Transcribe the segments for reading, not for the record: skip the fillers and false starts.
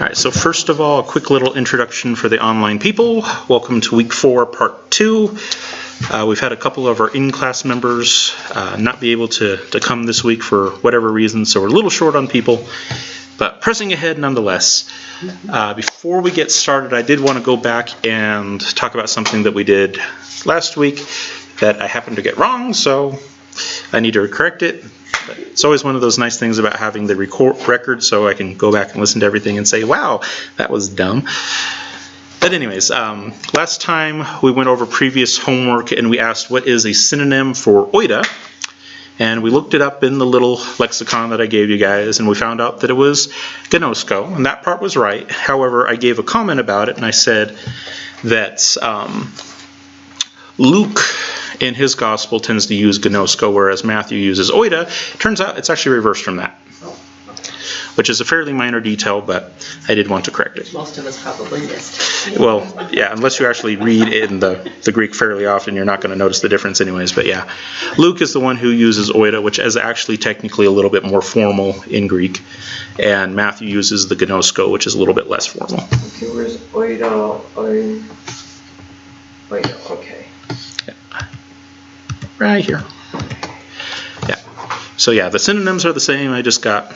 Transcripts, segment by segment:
Alright, so first of all, a quick little introduction for the online people. Welcome to week 4, part 2. We've had a couple of our in-class members not be able to come this week for whatever reason, so we're a little short on people, but pressing ahead nonetheless. Before we get started, I did want to go back and talk about something that we did last week that I happened to get wrong, so I need to correct it. But it's always one of those nice things about having the record, so I can go back and listen to everything and say, wow, that was dumb. But anyways, last time we went over previous homework and we asked what is a synonym for oida, and we looked it up in the little lexicon that I gave you guys, and we found out that it was gnosko, and that part was right. However, I gave a comment about it, and I said that Luke in his gospel tends to use gnosko, whereas Matthew uses oida. Turns out it's actually reversed from that, which is a fairly minor detail, but I did want to correct it. Most of us probably missed. Well, yeah, unless you actually read in the Greek fairly often, you're not going to notice the difference anyways, but yeah. Luke is the one who uses oida, which is actually technically a little bit more formal in Greek, and Matthew uses the gnosko, which is a little bit less formal. Okay, where's oida? Oida, okay. Right here. Yeah. So yeah, the synonyms are the same. I just got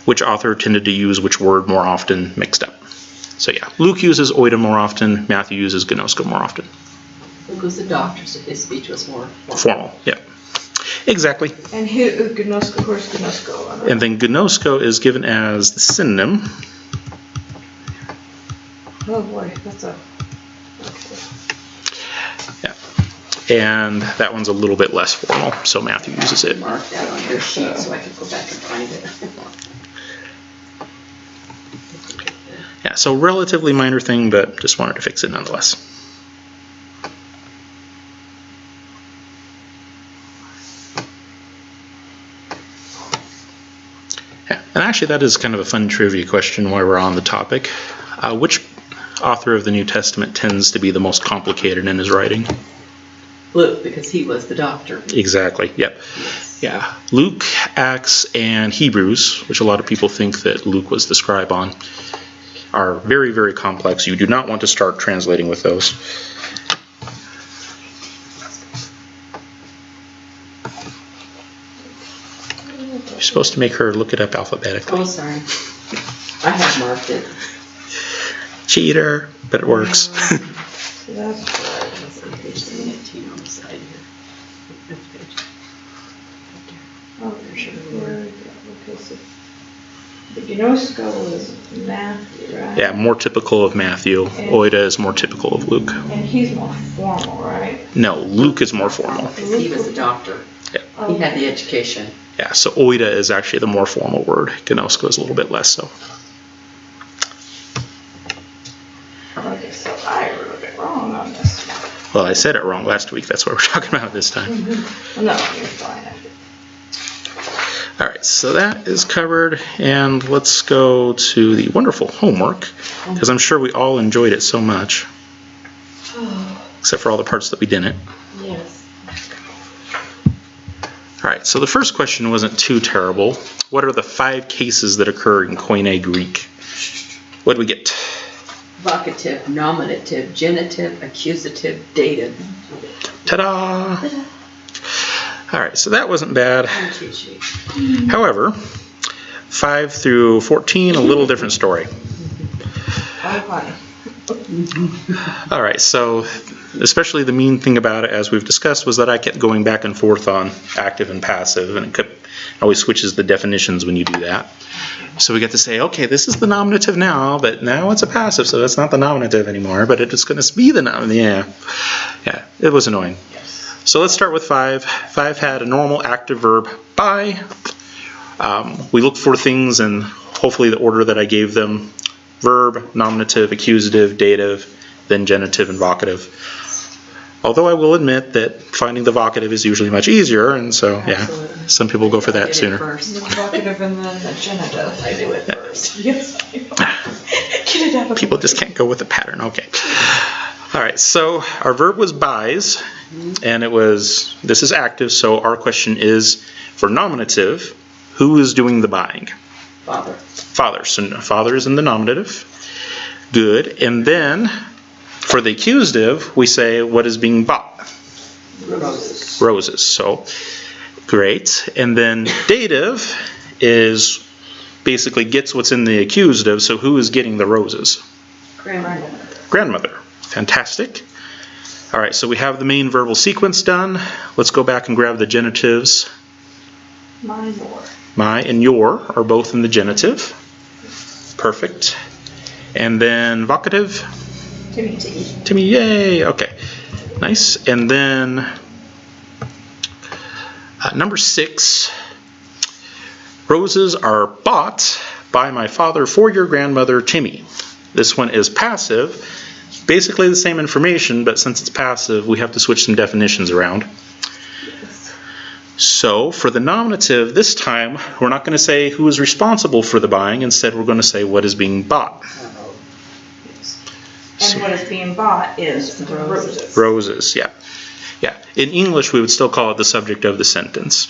which author tended to use which word more often mixed up. So yeah, Luke uses oida more often. Matthew uses gnosko more often. Luke was a doctor, so his speech was more formal. Yeah. Exactly. And here, gnosko, where's gnosko? And then gnosko is given as the synonym. Oh boy, that's a... Yeah. And that one's a little bit less formal, so Matthew uses it. Mark that on your sheet so I can go back and find it. Yeah, so relatively minor thing, but just wanted to fix it nonetheless. Yeah, and actually that is kind of a fun trivia question while we're on the topic. Which author of the New Testament tends to be the most complicated in his writing? Luke, because he was the doctor. Exactly, yep. Yes. Yeah, Luke, Acts, and Hebrews, which a lot of people think that Luke was the scribe on, are very, very complex. You do not want to start translating with those. You're supposed to make her look it up alphabetically. Oh, sorry. I have marked it. Cheater, but it works. So that's... Page 17 on the side here. Oh, sure. Okay, so the gnosko is Matthew, right? Yeah, more typical of Matthew. Oida is more typical of Luke. And he's more formal, right? No, Luke is more formal. Because he was a doctor. Yeah. He had the education. Yeah, so oida is actually the more formal word. Gnosko is a little bit less so. Okay, so I wrote it wrong on this one. Well, I said it wrong last week. That's what we're talking about this time. Mm-hmm. No, you're fine. All right, so that is covered, and let's go to the wonderful homework, because I'm sure we all enjoyed it so much, except for all the parts that we didn't. Yes. All right, so the first question wasn't too terrible. What are the 5 cases that occur in Koine Greek? What do we get? Vocative, nominative, genitive, accusative, dative. Ta-da! All right, so that wasn't bad. However, 5 through 14, a little different story. All right, so especially the mean thing about it, as we've discussed, was that I kept going back and forth on active and passive, and it always switches the definitions when you do that. So we get to say, okay, this is the nominative now, but now it's a passive, so it's not the nominative anymore, but it's going to be the nominative. Yeah, it was annoying. So let's start with 5. 5 had a normal active verb, buy. We looked for things in hopefully the order that I gave them. Verb, nominative, accusative, dative, then genitive and vocative. Although I will admit that finding the vocative is usually much easier, and so, yeah, some people go for that sooner. The vocative and then the genitive. I do it first. Yes, I know. Get it out of People just can't go with the pattern. Okay. All right, so our verb was buys, and this is active, so our question is, for nominative, who is doing the buying? Father. Father. So father is in the nominative. Good. And then for the accusative, we say what is being bought. Roses. Roses. So great. And then dative is basically gets what's in the accusative. So who is getting the roses? Grandmother. Grandmother. Fantastic. All right, so we have the main verbal sequence done. Let's go back and grab the genitives. My, your. My and your are both in the genitive. Perfect. And then vocative. Timmy. Timmy, yay. Okay, nice. And then number 6. Roses are bought by my father for your grandmother, Timmy. This one is passive. Basically the same information, but since it's passive, we have to switch some definitions around. Yes. So for the nominative, this time, we're not going to say who is responsible for the buying. Instead, we're going to say what is being bought. Yes. And what is being bought is the roses. Roses, yeah. Yeah. In English, we would still call it the subject of the sentence.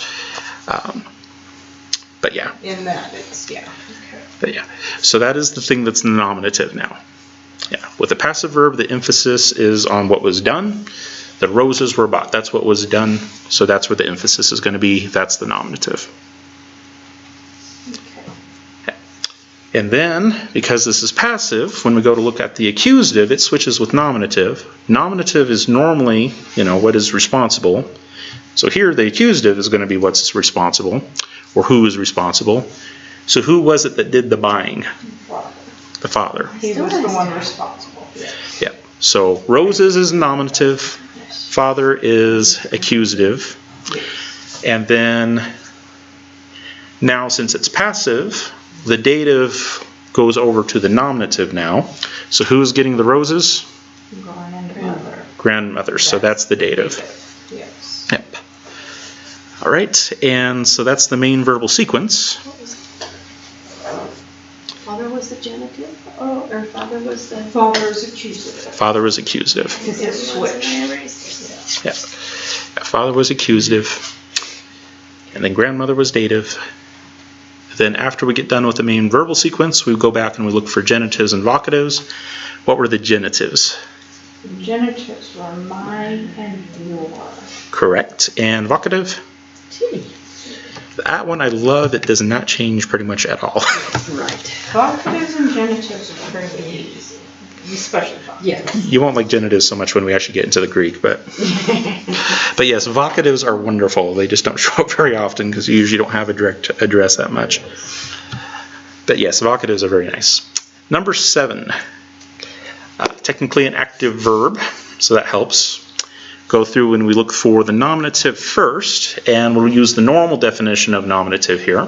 But yeah. In that, it's, yeah. Okay. But yeah. So that is the thing that's the nominative now. Yeah. With the passive verb, the emphasis is on what was done. The roses were bought. That's what was done. So that's where the emphasis is going to be. That's the nominative. Okay. And then, because this is passive, when we go to look at the accusative, it switches with nominative. Nominative is normally, what is responsible. So here, the accusative is going to be what's responsible, or who is responsible. So who was it that did the buying? Father. The father. He was the one responsible. Yes. Yeah. So roses is nominative. Yes. Father is accusative. Yes. And then, now since it's passive, the dative goes over to the nominative now. So who's getting the roses? Grandmother. Grandmother. So that's the dative. Yes. Yep. All right. And so that's the main verbal sequence. Father was the genitive? Or father was the... Father's accusative. Father was accusative. It's a switch. Yeah. Father was accusative. And then grandmother was dative. Then after we get done with the main verbal sequence, we go back and we look for genitives and vocatives. What were the genitives? The genitives were mine and your. Correct. And vocative? Timmy. That one I love. It does not change pretty much at all. Right. Vocatives and genitives are pretty easy, especially vocatives. Yes. You won't like genitives so much when we actually get into the Greek, but yes, vocatives are wonderful. They just don't show up very often because you usually don't have a direct address that much. But yes, vocatives are very nice. Number 7, technically an active verb, so that helps. Go through and we look for the nominative first, and we'll use the normal definition of nominative here.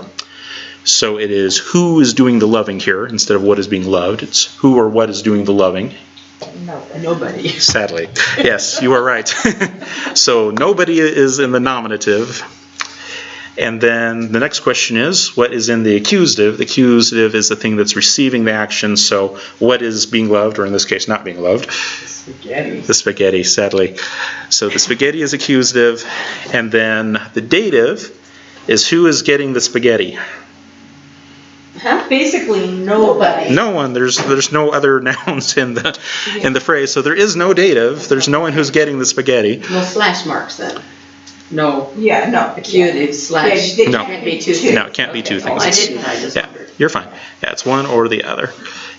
So it is who is doing the loving here instead of what is being loved. It's who or what is doing the loving. Nobody. Sadly. Yes, you are right. So nobody is in the nominative. And then the next question is, what is in the accusative? The accusative is the thing that's receiving the action. So what is being loved, or in this case, not being loved? Spaghetti. The spaghetti, sadly. So the spaghetti is accusative. And then the dative is who is getting the spaghetti? Huh? Basically nobody. No one. There's no other nouns in the phrase. So there is no dative. There's no one who's getting the spaghetti. No slash marks then. No. Yeah, no. Accusative slash. Yeah, No. Can't be two things. No, it can't be two Okay. things. Oh, I didn't. I just Yeah, wondered. you're fine. Yeah, it's one or the other.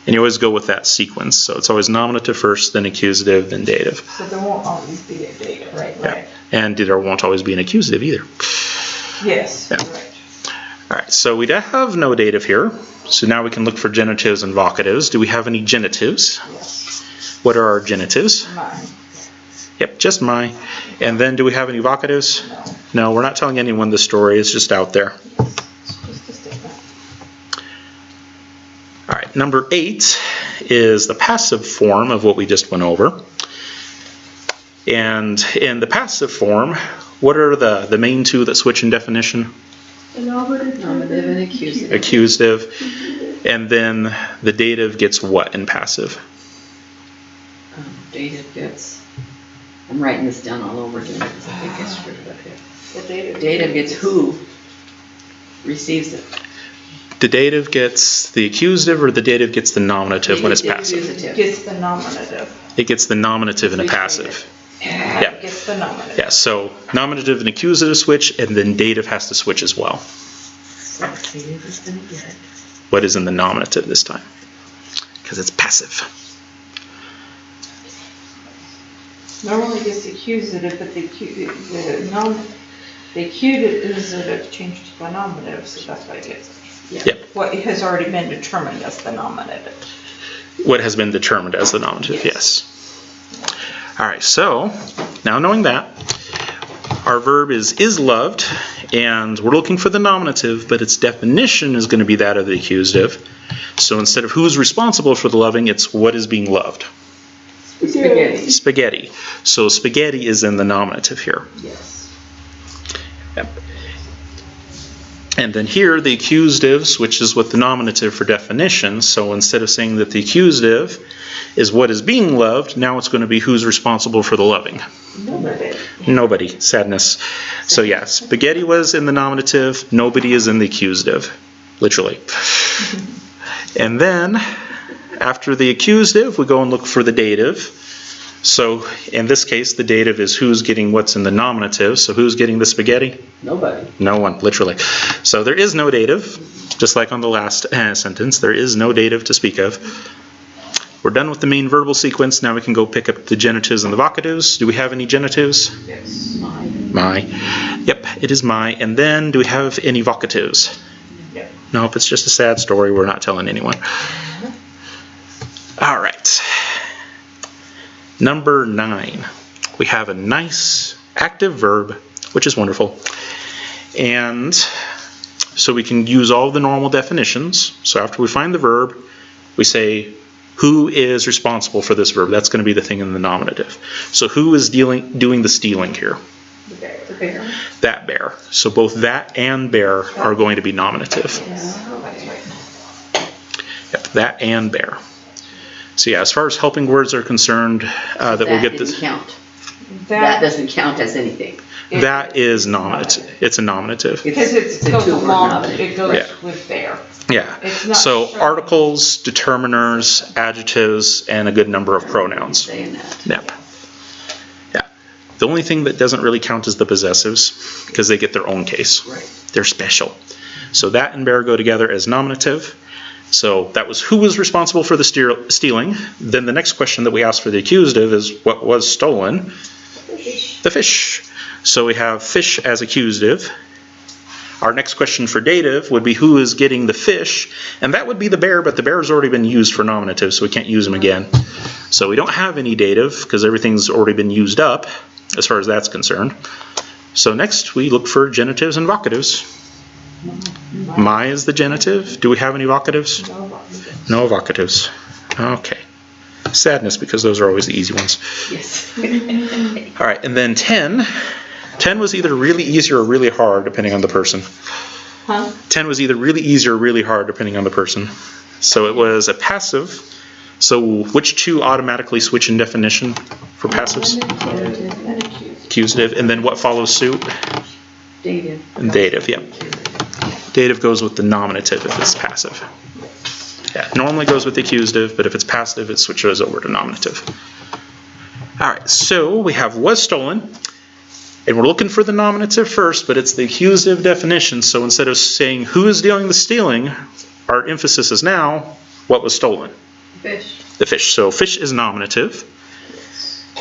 And you always go with that sequence. So it's always nominative first, then accusative, then dative. So there won't always be a data, right? Yeah. Right. And there won't always be an accusative either. Yes, Yeah. right. All right, so we have no dative here. So now we can look for genitives and vocatives. Do we have any genitives? Yes. What are our genitives? Mine. Yep, just my. And then do we have any vocatives? No. No, we're not telling anyone the story. It's just out there. It's just a statement. All right, number 8 is the passive form of what we just went over. And in the passive form, what are the main two that switch in definition? Nominative and accusative. Accusative. And then the dative gets what in passive? Dative gets. I'm writing this down all over again because I think I screwed it up here. The data. Dative gets who receives it. The dative gets the accusative, or the dative gets the nominative when it's passive? Accusative. Gets the nominative. It gets the nominative in a passive. Yeah. Gets the nominative. Yeah, so nominative and accusative switch, and then dative has to switch as well. So dative is going to get. What is in the nominative this time? Because it's passive. Normally gets the accusative, but the accusative changed to the nominative, so that's why it gets Yep. what has already been determined as the nominative. What has been determined as the nominative, yes. All right, so now knowing that, our verb is loved, and we're looking for the nominative, but its definition is going to be that of the accusative. So instead of who's responsible for the loving, it's what is being loved. Spaghetti. Spaghetti. So spaghetti is in the nominative here. Yes. Yep. And then here, the accusative switches with the nominative for definition. So instead of saying that the accusative is what is being loved, now it's going to be who's responsible for the loving. Nobody. Nobody. Sadness. So yeah, spaghetti was in the nominative. Nobody is in the accusative. Literally. And then, after the accusative, we go and look for the dative. So in this case, the dative is who's getting what's in the nominative. So who's getting the spaghetti? Nobody. No one, literally. So there is no dative, just like on the last sentence. There is no dative to speak of. We're done with the main verbal sequence. Now we can go pick up the genitives and the vocatives. Do we have any genitives? Yes. My. Yep, it is my. And then do we have any vocatives? Yep. Nope, it's just a sad story. We're not telling anyone. All right. Number 9. We have a nice active verb, which is wonderful. And so we can use all the normal definitions. So after we find the verb, we say, who is responsible for this verb? That's going to be the thing in the nominative. So who is doing the stealing here? The bear. That bear. So both that and bear are going to be nominative. Yep, that and bear. So yeah, as far as helping words are concerned, that we'll get this. Count. That doesn't count as anything. That is nominative. It's a nominative. Because it goes along, it goes with bear. Yeah. It's not So sure. articles, determiners, adjectives, and a good number of pronouns. Saying that. Yep. Yeah. The only thing that doesn't really count is the possessives, because they get their own case. Right. They're special. So that and bear go together as nominative. So that was who was responsible for the stealing. Then the next question that we ask for the accusative is what was stolen? The fish. So we have fish as accusative. Our next question for dative would be who is getting the fish, and that would be the bear, but the bear has already been used for nominative, so we can't use them again. So we don't have any dative because everything's already been used up as far as that's concerned. So next we look for genitives and vocatives. My is the genitive. Do we have any vocatives? No vocatives. Okay. Sadness, because those are always the easy ones. Yes. All right, and then 10. 10 was either really easy or really hard, depending on the person. Huh? 10 was either really easy or really hard, depending on the person. So it was a passive. So which two automatically switch in definition for passives? Accusative. And then what follows suit? Dative. And dative, yeah. Dative goes with the nominative if it's passive. Yeah, normally goes with the accusative, but if it's passive, it switches over to nominative. All right, so we have was stolen, and we're looking for the nominative first, but it's the accusative definition, so instead of saying who is doing the stealing, our emphasis is now what was stolen. Fish. The fish. So fish is nominative.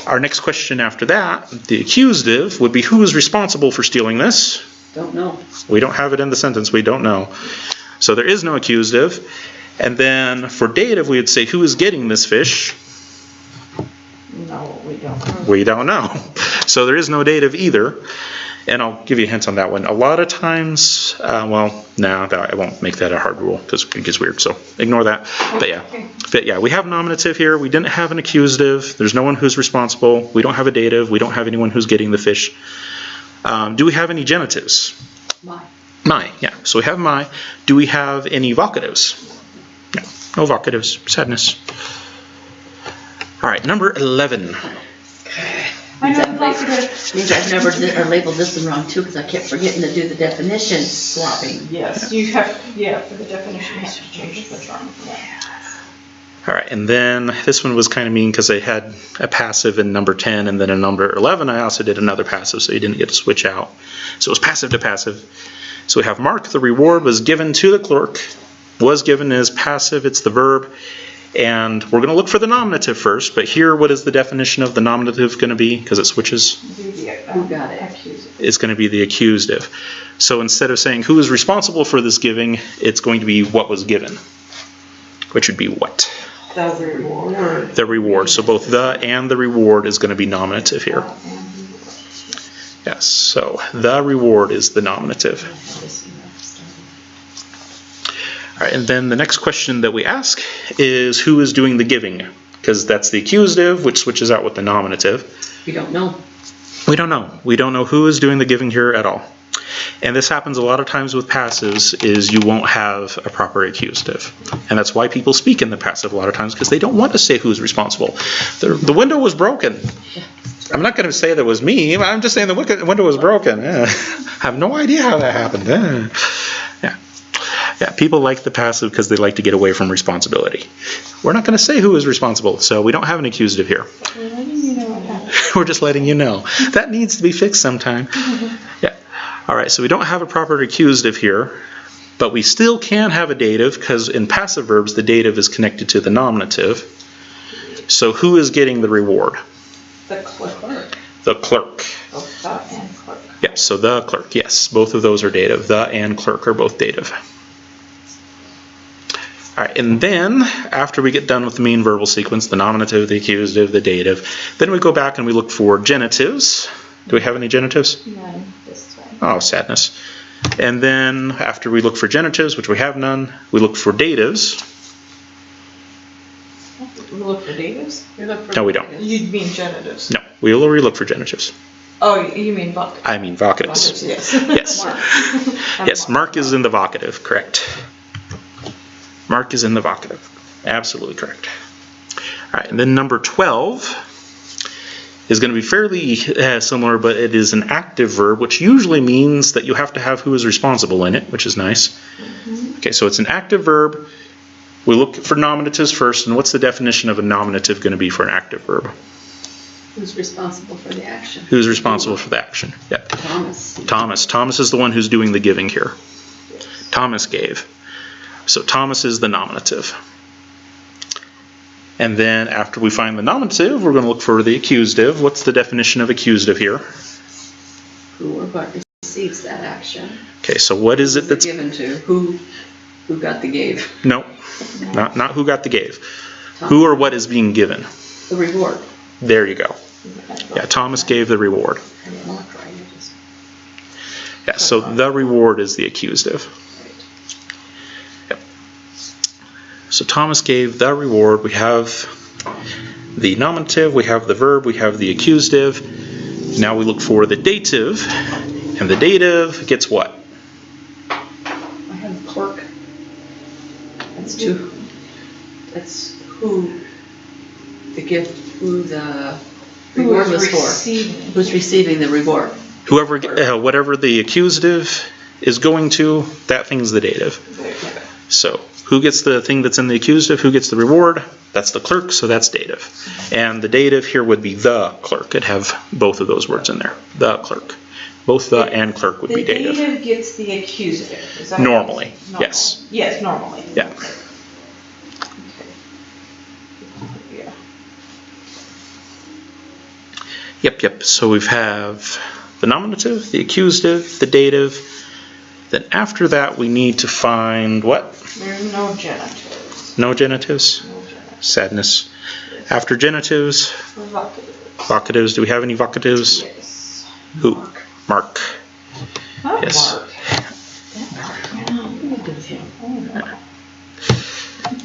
Our next question after that, the accusative, would be who is responsible for stealing this? Don't know. We don't have it in the sentence. We don't know. So there is no accusative. And then for dative, we would say who is getting this fish? No, we don't. We don't know. So there is no dative either. And I'll give you a hint on that one. A lot of times, I won't make that a hard rule because it gets weird. So ignore that. But yeah, we have nominative here. We didn't have an accusative. There's no one who's responsible. We don't have a dative. We don't have anyone who's getting the fish. Do we have any genitives? My, yeah. So we have my. Do we have any vocatives? No vocatives. Sadness. All right, number 11. I know, Means vocative. Means I've never or labeled this one wrong too, because I kept forgetting to do the definition swapping. Yes, you have, for the definition, you have to change the term for that. All right, and then this one was kind of mean because I had a passive in number 10 and then in number 11 I also did another passive, so you didn't get to switch out. So it was passive to passive. So we have Mark, the reward was given to the clerk, was given as passive, it's the verb, and we're going to look for the nominative first, but here what is the definition of the nominative going to be, because it switches? Who got it? Accusative. It's going to be the accusative. So instead of saying who is responsible for this giving, it's going to be what was given, which would be what? The reward. The reward. So both the and the reward is going to be nominative here. Yes, so the reward is the nominative. All right, and then the next question that we ask is who is doing the giving? Because that's the accusative, which switches out with the nominative. We don't know. We don't know. We don't know who is doing the giving here at all. And this happens a lot of times with passives, is you won't have a proper accusative. And that's why people speak in the passive a lot of times, because they don't want to say who's responsible. The window was broken. I'm not going to say that was me. I'm just saying the window was broken. I have no idea how that happened. Yeah, people like the passive because they like to get away from responsibility. We're not going to say who is responsible, so we don't have an accusative here. We're letting you know what happened. We're just letting you know. That needs to be fixed sometime. Yeah. All right, so we don't have a proper accusative here, but we still can have a dative because in passive verbs, the dative is connected to the nominative. So who is getting the reward? The clerk. The clerk. Both the and clerk. Yes, so the clerk, yes. Both of those are dative. The and clerk are both dative. All right, and then after we get done with the main verbal sequence, the nominative, the accusative, the dative, then we go back and we look for genitives. Do we have any genitives? None this way. Oh, sadness. And then after we look for genitives, which we have none, we look for datives. We look for datives? No, we don't. You mean genitives? No, we already look for genitives. Oh, you mean vocative? I mean vocatives. Vocatives, yes. Yes. Mark. Yes, Mark is in the vocative, correct. Mark is in the vocative. Absolutely correct. All right, and then number 12 is going to be fairly similar, but it is an active verb, which usually means that you have to have who is responsible in it, which is nice. Okay, so it's an active verb. We look for nominatives first, and what's the definition of a nominative going to be for an active verb? Who's responsible for the action? Who's responsible for the action? Yep. Thomas. Thomas. Thomas is the one who's doing the giving here. Thomas gave. So Thomas is the nominative. And then after we find the nominative, we're going to look for the accusative. What's the definition of accusative here? Who or what receives that action? Okay, so what is it that's given to? Who got the gave? No, not who got the gave. Who or what is being given? The reward. There you go. Yeah, Thomas gave the reward. I didn't look right. Yeah, so the reward is the accusative. Yep. So Thomas gave the reward. We have the nominative, we have the verb, we have the accusative. Now we look for the dative, and the dative gets what? I have clerk. That's two. That's who the gift, who the reward was for. Who's receiving the reward? Whoever, whatever the accusative is going to, that thing's the dative. So who gets the thing that's in the accusative? Who gets the reward? That's the clerk, so that's dative. And the dative here would be the clerk. It'd have both of those words in there. The clerk. Both the and clerk would be dative. The dative gets the accusative. Is that Normally, yes. Yes, normally. Yeah. Okay. Yeah. Yep. So we have the nominative, the accusative, the dative. Then after that, we need to find what? There's no genitives. No genitives? No genitives. Sadness. After genitives, Vocatives. vocatives. Do we have any vocatives? Yes. Who? Mark. Not Yes. Mark.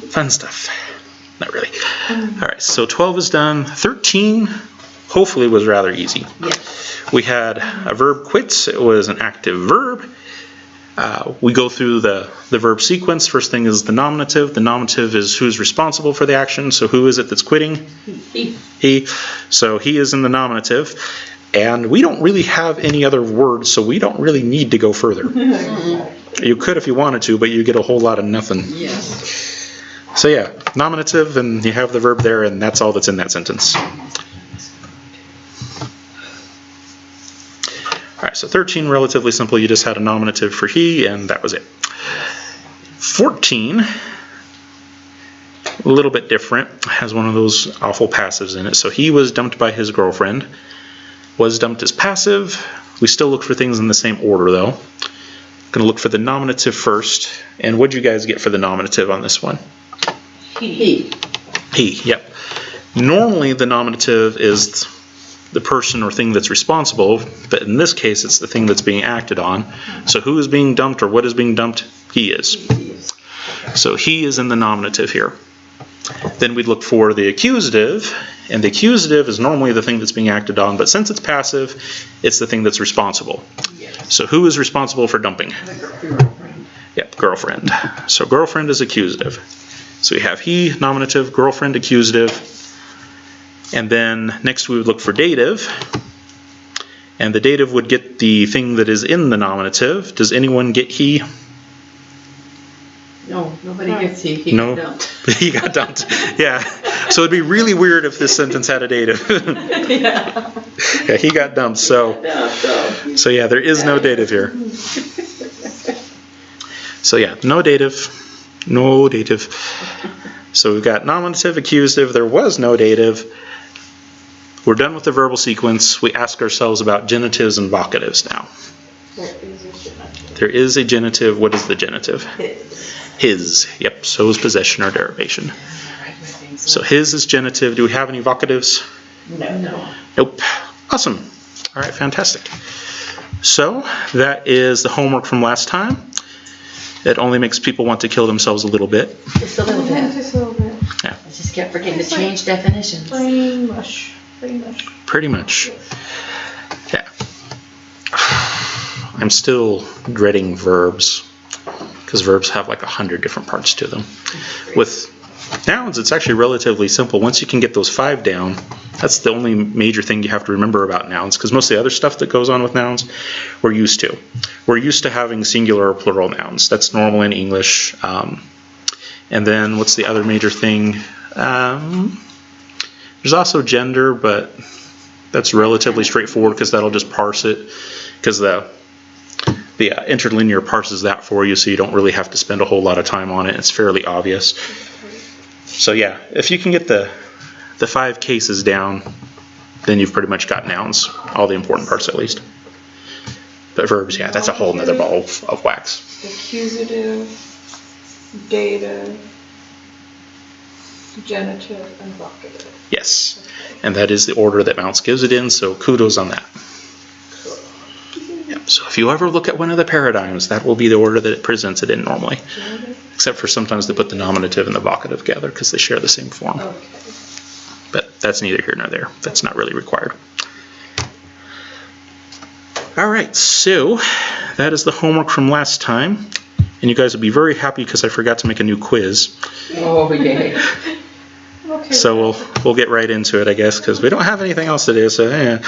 Fun stuff. Not really. All right, so 12 is done. 13, hopefully, was rather easy. Yeah. We had a verb quits. It was an active verb. We go through the verb sequence. First thing is the nominative. The nominative is who's responsible for the action. So who is it that's quitting? He. So he is in the nominative. And we don't really have any other words, so we don't really need to go further. You could if you wanted to, but you get a whole lot of nothing. Yes. So yeah, nominative, and you have the verb there, and that's all that's in that sentence. Alright, so 13, relatively simple. You just had a nominative for he, and that was it. 14, a little bit different. Has one of those awful passives in it. So he was dumped by his girlfriend. Was dumped as passive. We still look for things in the same order, though. Going to look for the nominative first. And what'd you guys get for the nominative on this one? He. He, yep. Normally, the nominative is the person or thing that's responsible, but in this case, it's the thing that's being acted on. So who is being dumped or what is being dumped? He is. So he is in the nominative here. Then we'd look for the accusative, and the accusative is normally the thing that's being acted on, but since it's passive, it's the thing that's responsible. So who is responsible for dumping? Yep, girlfriend. So girlfriend is accusative. So we have he, nominative, girlfriend, accusative. And then next we would look for dative. And the dative would get the thing that is in the nominative. Does anyone get he? No, nobody gets he. He No. got dumped. He got dumped. Yeah. So it'd be really weird if this sentence had a dative. Yeah. Yeah, he got dumped. So yeah, there is no dative here. So yeah, no dative. No dative. So we've got nominative, accusative. There was no dative. We're done with the verbal sequence. We ask ourselves about genitives and vocatives now. There is a genitive. What is the genitive? His. Yep, so is possession or derivation. So his is genitive. Do we have any vocatives? No. Nope. Awesome. All right, fantastic. So that is the homework from last time. It only makes people want to kill themselves a little bit. Just a little bit. Just a little bit. Yeah, I just kept forgetting to change definitions. Pretty much. Pretty much. pretty much. Yeah. I'm still dreading verbs because verbs have like 100 different parts to them. With nouns, it's actually relatively simple. Once you can get those 5 down, that's the only major thing you have to remember about nouns, because most of the other stuff that goes on with nouns, we're used to. We're used to having singular or plural nouns. That's normal in English. And then what's the other major thing? There's also gender, but that's relatively straightforward because that'll just parse it, because the interlinear parses that for you, so you don't really have to spend a whole lot of time on it. It's fairly obvious. So yeah, if you can get the 5 cases down, then you've pretty much got nouns, all the important parts at least. But verbs, yeah, that's a whole nother ball of wax. Accusative, dative, genitive, and vocative. Yes, and that is the order that Mounts gives it in, so kudos on that. Yep. So if you ever look at one of the paradigms, that will be the order that it presents it in normally. Except for sometimes they put the nominative and the vocative together because they share the same form. Okay. But that's neither here nor there. That's not really required. All right, so that is the homework from last time. And you guys will be very happy because I forgot to make a new quiz. Oh, yay. Okay. So we'll get right into it, I guess, because we don't have anything else to do. So yeah,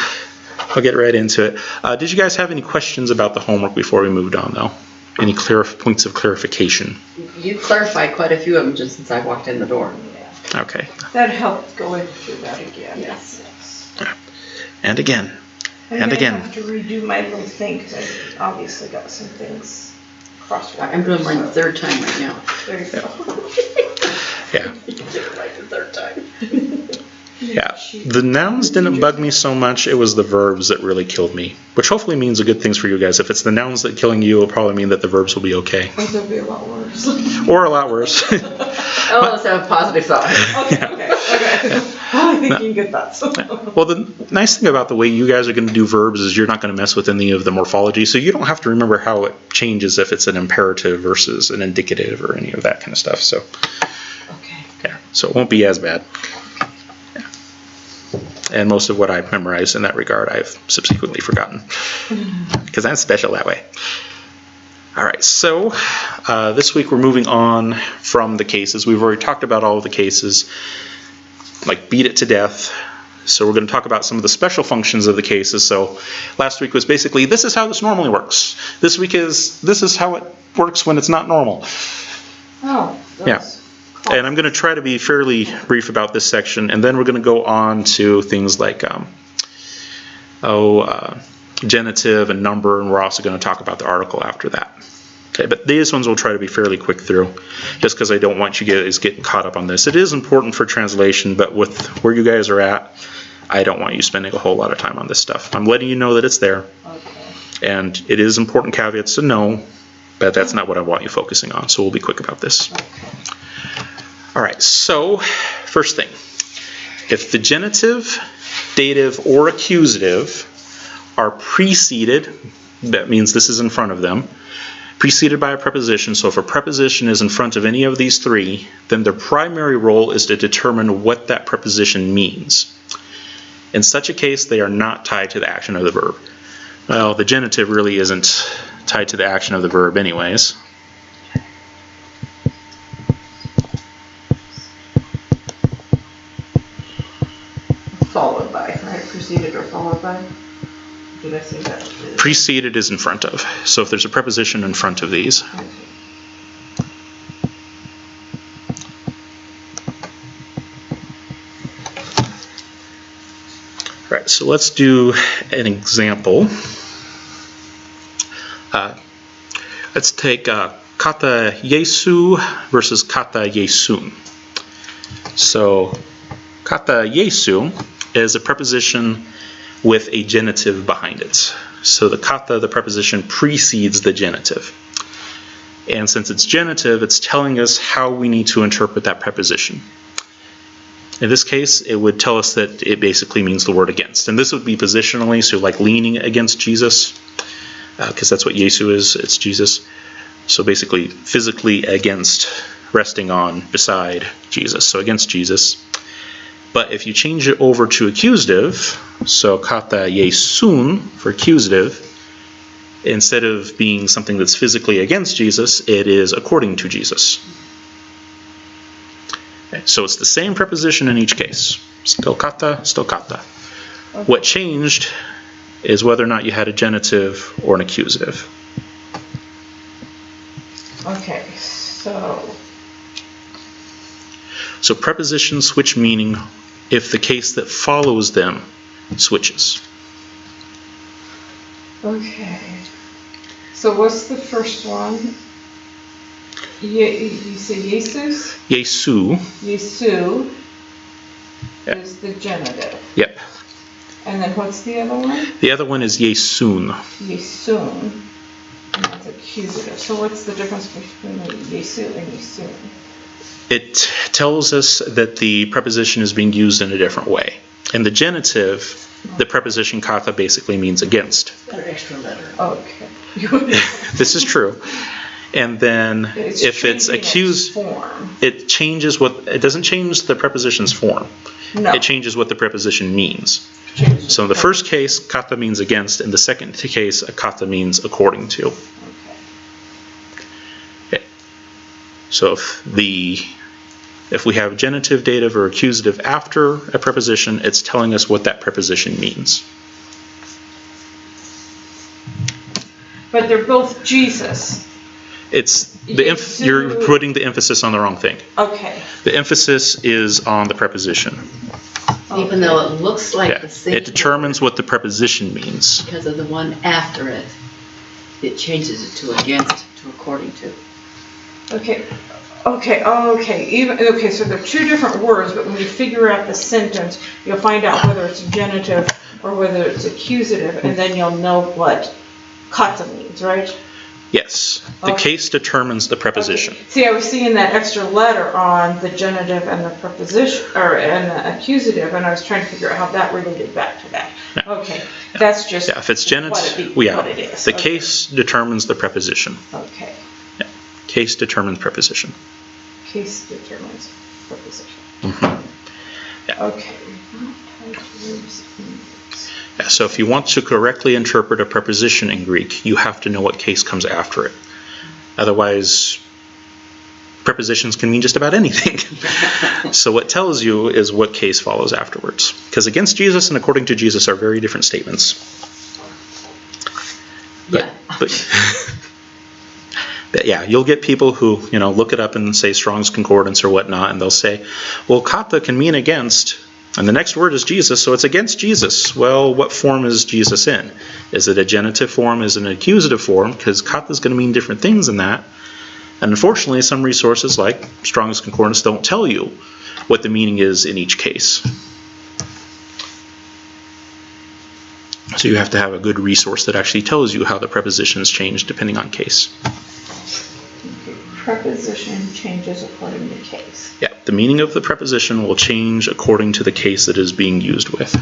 I'll get right into it. Did you guys have any questions about the homework before we moved on, though? Any points of clarification? You clarified quite a few of them just since I walked in the door. Yeah. Okay. That helped going through that again. Yes. And again. And I may again. have to redo my little thing because I obviously got some things crosswise. I'm doing mine the 3rd time right now. There you go. Yeah. You did it right the 3rd time. Yeah. The nouns didn't bug me so much. It was the verbs that really killed me, which hopefully means a good things for you guys. If it's the nouns that killing you, it'll probably mean that the verbs will be okay. I think they'll be a lot worse. Or a lot worse. Oh, let's have a positive thought. Okay. I'm thinking good thoughts. Well, the nice thing about the way you guys are going to do verbs is you're not going to mess with any of the morphology, so you don't have to remember how it changes if it's an imperative versus an indicative or any of that kind of stuff. So, Okay. yeah, so it won't be as bad. Yeah. And most of what I've memorized in that regard, I've subsequently forgotten because I'm special that way. All right, so this week we're moving on from the cases. We've already talked about all of the cases, like beat it to death. So we're going to talk about some of the special functions of the cases. So last week was basically, this is how this normally works. This week is, this is how it works when it's not normal. Oh, Yeah. And I'm going to try to be fairly brief about this section, and then we're going to go on to things like genitive and number, and we're also going to talk about the article after that. Okay, but these ones we'll try to be fairly quick through, just because I don't want you guys getting caught up on this. It is important for translation, but with where you guys are at, I don't want you spending a whole lot of time on this stuff. I'm letting you know that it's there, and it is important caveats to know, but that's not what I want you focusing on, so we'll be quick about this. All right, so first thing, if the genitive, dative, or accusative are preceded, that means this is in front of them, preceded by a preposition. So if a preposition is in front of any of these three, then their primary role is to determine what that preposition means. In such a case, they are not tied to the action of the verb. Well, the genitive really isn't tied to the action of the verb anyways. Followed by, right? Preceded or followed by? Did I say that? Preceded is in front of. So if there's a preposition in front of these. Okay. Right, so let's do an example. Let's take kata Yesu versus kata Yesun. So kata Yesu is a preposition with a genitive behind it. So the kata, the preposition, precedes the genitive. And since it's genitive, it's telling us how we need to interpret that preposition. In this case, it would tell us that it basically means the word against. And this would be positionally, so like leaning against Jesus, because that's what Yesu is, it's Jesus. So basically physically against, resting on, beside Jesus, so against Jesus. But if you change it over to accusative, so kata Yesun for accusative, instead of being something that's physically against Jesus, it is according to Jesus. Okay, so it's the same preposition in each case. Still kata, still kata. Okay. What changed is whether or not you had a genitive or an accusative. Okay, So prepositions switch meaning if the case that follows them switches. Okay. So what's the first one? You say Jesus? Yesu. Yesu Yep. is the genitive. Yep. And then what's the other one? The other one is Yesun. Yesun. And that's accusative. So what's the difference between Yesu and Yesun? It tells us that the preposition is being used in a different way. In the genitive, the preposition kata basically means against. Got an extra letter. Okay. This is true. And then if it's accused, it changes what, it doesn't change the preposition's form. No. It changes what the preposition means. So in the first case, kata means against. In the second case, a kata means according to. Okay. So if we have genitive, dative, or accusative after a preposition, it's telling us what that preposition means. But they're both Jesus. It's you're putting the emphasis on the wrong thing. Okay. The emphasis is on the preposition. Even though it looks like the same. It determines what the preposition means. Because of the one after it, it changes it to against, to according to. Okay. So they're two different words, but when you figure out the sentence, you'll find out whether it's genitive or whether it's accusative, and then you'll know what kata means, right? Yes. The case determines the preposition. Okay. See, I was seeing that extra letter on the genitive and the preposition, and the accusative, and I was trying to figure out how that related back to that. Yeah. Okay. Yeah. That's just if it's genitive, what it is. The case determines the preposition. Okay. Yeah. Case determines preposition. Case determines preposition. Mm-hmm. Yeah. Okay. Yeah, so if you want to correctly interpret a preposition in Greek, you have to know what case comes after it. Otherwise, prepositions can mean just about anything. So what tells you is what case follows afterwards. Because against Jesus and according to Jesus are very different statements. But yeah, you'll get people who, look it up and say Strong's Concordance or whatnot, and they'll say, well, kata can mean against, and the next word is Jesus, so it's against Jesus. Well, what form is Jesus in? Is it a genitive form? Is it an accusative form? Because kata is going to mean different things than that. And unfortunately, some resources like Strong's Concordance don't tell you what the meaning is in each case. So you have to have a good resource that actually tells you how the prepositions change depending on case. Okay. Preposition changes according to case. Yeah, the meaning of the preposition will change according to the case that it is being used with.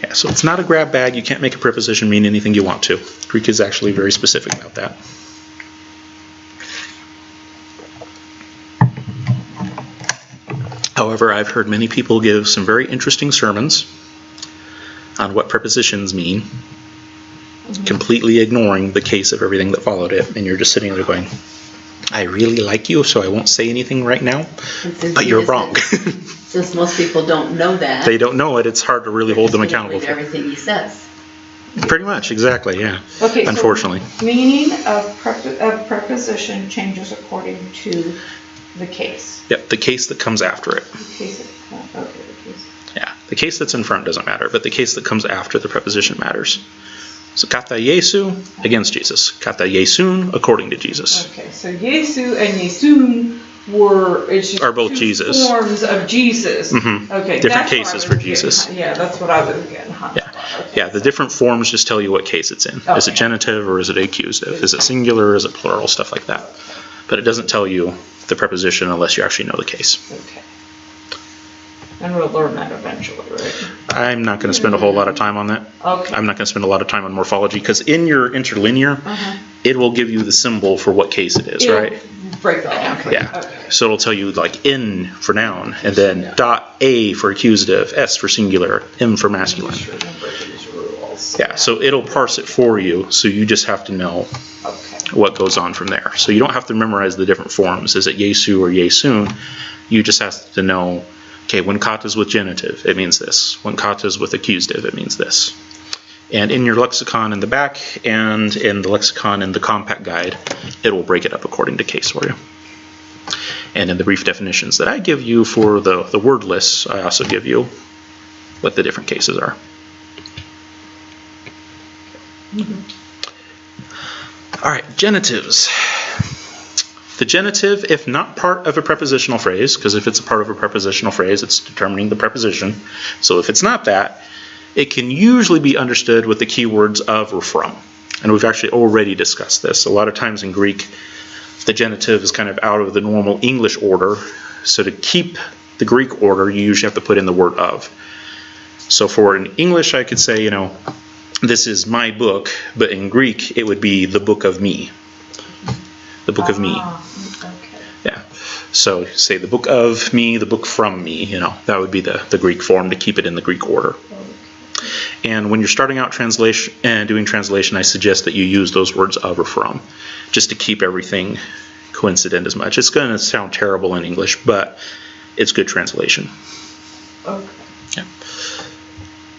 Yeah, so it's not a grab bag. You can't make a preposition mean anything you want to. Greek is actually very specific about that. However, I've heard many people give some very interesting sermons on what prepositions mean, completely ignoring the case of everything that followed it, and you're just sitting there going, I really like you, so I won't say anything right now, but you're wrong. Since most people don't know that. They don't know it, it's hard to really hold them accountable for everything he says. Pretty much, exactly, yeah. Okay, unfortunately. So meaning of preposition changes according to the case. Yep, the case that comes after it. The case the case. Yeah, the case that's in front doesn't matter, but the case that comes after the preposition matters. So kata Yesu against Jesus. Kata Yesun according to Jesus. Okay, so Yesu and Yesun are both two Jesus. Forms of Jesus. Mm-hmm. Okay, different cases for Jesus. That's what I was getting. Yeah, the different forms just tell you what case it's in. Okay. Is it genitive or is it accusative? Is it singular or is it plural? Stuff like that. But it doesn't tell you the preposition unless you actually know the case. Okay. And we'll learn that eventually, right? I'm not going to spend a whole lot of time on that. Okay. I'm not going to spend a lot of time on morphology because in your interlinear, it will give you the symbol for what case it is, right? Break that down. Yeah. Okay. So it'll tell you like N for noun, and then dot A for accusative, S for singular, M for masculine. Yeah. So it'll parse it for you. So you just have to know what goes on from there. So you don't have to memorize the different forms. Is it Yesu or Yesun? You just have to know. Okay, when kata is with genitive, it means this. When kata is with accusative, it means this. And in your lexicon in the back and in the lexicon in the compact guide, it will break it up according to case for you. And in the brief definitions that I give you for the word lists, I also give you what the different cases are. All right, genitives. The genitive, if not part of a prepositional phrase, because if it's a part of a prepositional phrase, it's determining the preposition. So if it's not that, it can usually be understood with the keywords of or from. And we've actually already discussed this. A lot of times in Greek, the genitive is kind of out of the normal English order. So to keep the Greek order, you usually have to put in the word of. So for in English, I could say, this is my book, but in Greek, it would be the book of me. The book of me. Okay. Yeah. So say the book of me, the book from me, that would be the Greek form to keep it in the Greek order. Okay. And when you're starting out translation and doing translation, I suggest that you use those words of or from, just to keep everything coincident as much. It's going to sound terrible in English, but it's good translation. Okay. Yeah.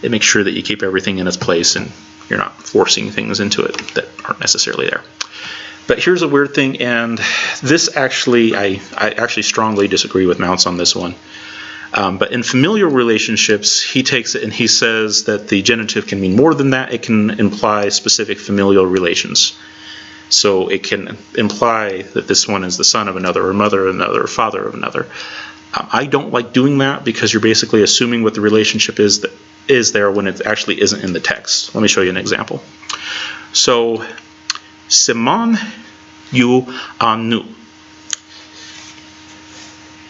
It makes sure that you keep everything in its place and you're not forcing things into it that aren't necessarily there. But here's a weird thing, and this actually, I actually strongly disagree with Mounts on this one. But in familial relationships, he takes it and he says that the genitive can mean more than that. It can imply specific familial relations. So it can imply that this one is the son of another, or mother of another, or father of another. I don't like doing that because you're basically assuming what the relationship is there when it actually isn't in the text. Let me show you an example. So, Simon yu amnu.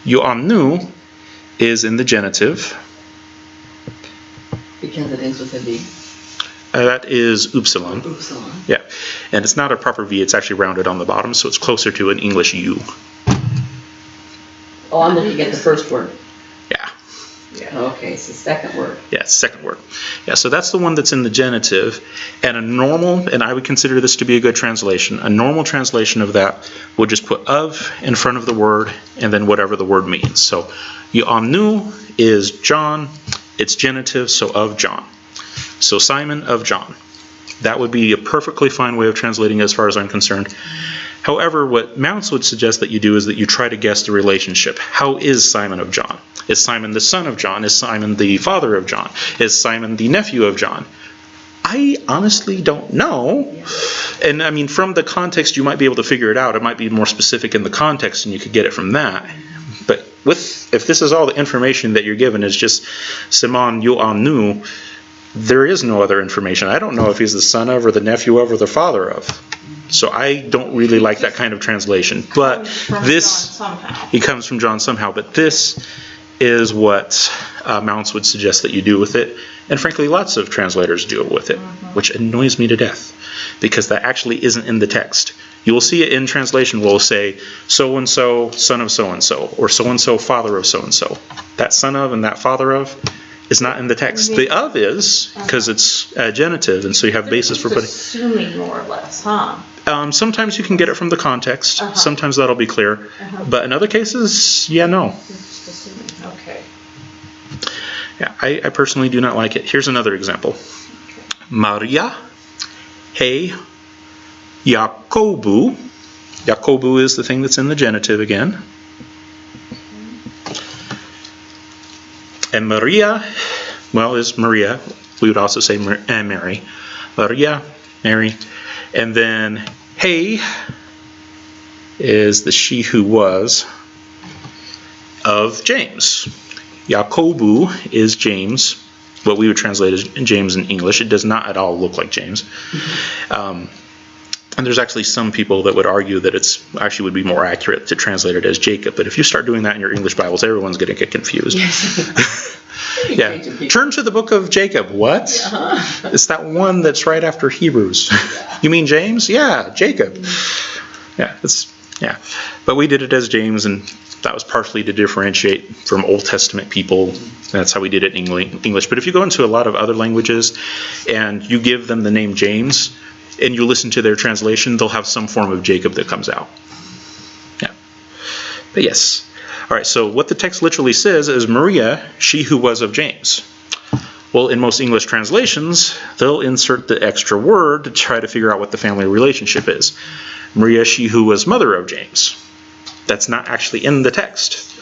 Yu amnu is in the genitive. Because it ends with a V. That is upsilon. Upsilon. Yeah, and it's not a proper V, it's actually rounded on the bottom, so it's closer to an English U. Oh, I'm looking at the first word. Yeah. Yeah. Okay, it's the second word. Yeah, second word. Yeah, so that's the one that's in the genitive. And a normal, and I would consider this to be a good translation, a normal translation of that would just put of in front of the word and then whatever the word means. So Ioannou is John, it's genitive, so of John. So Simon of John. That would be a perfectly fine way of translating as far as I'm concerned. However, what Mounts would suggest that you do is that you try to guess the relationship. How is Simon of John? Is Simon the son of John? Is Simon the father of John? Is Simon the nephew of John? I honestly don't know. And I mean, from the context, you might be able to figure it out. It might be more specific in the context, and you could get it from that. But if this is all the information that you're given is just Simon Ioannou, there is no other information. I don't know if he's the son of, or the nephew of, or the father of. So I don't really like that kind of translation. But this, he comes from John somehow. But this is what Mounts would suggest that you do with it. And frankly, lots of translators do it with it, which annoys me to death, because that actually isn't in the text. You will see it in translation will say, so-and-so, son of so-and-so, or so-and-so, father of so-and-so. That son of and that father of is not in the text. The of is, because it's genitive, and so you have basis for putting. Assuming more or less, huh? Sometimes you can get it from the context. Sometimes that'll be clear. But in other cases, yeah, no. Just assuming. Okay. Yeah, I personally do not like it. Here's another example. Maria, hey, Jacobu. Jacobu is the thing that's in the genitive again. And Maria, well, is Maria. We would also say Mary. Maria, Mary. And then, hey, is the she who was of James. Jacobu is James, what we would translate as James in English. It does not at all look like James. And there's actually some people that would argue that it's actually would be more accurate to translate it as Jacob. But if you start doing that in your English Bibles, everyone's going to get confused. Yeah. Turn to the book of Jacob. What? It's that one that's right after Hebrews. You mean James? Yeah, Jacob. Yeah, yeah. But we did it as James, and that was partially to differentiate from Old Testament people. That's how we did it in English. But if you go into a lot of other languages and you give them the name James, and you listen to their translation, they'll have some form of Jacob that comes out. Yeah. But yes. All right, so what the text literally says is Maria, she who was of James. Well, in most English translations, they'll insert the extra word to try to figure out what the family relationship is. Maria, she who was mother of James. That's not actually in the text.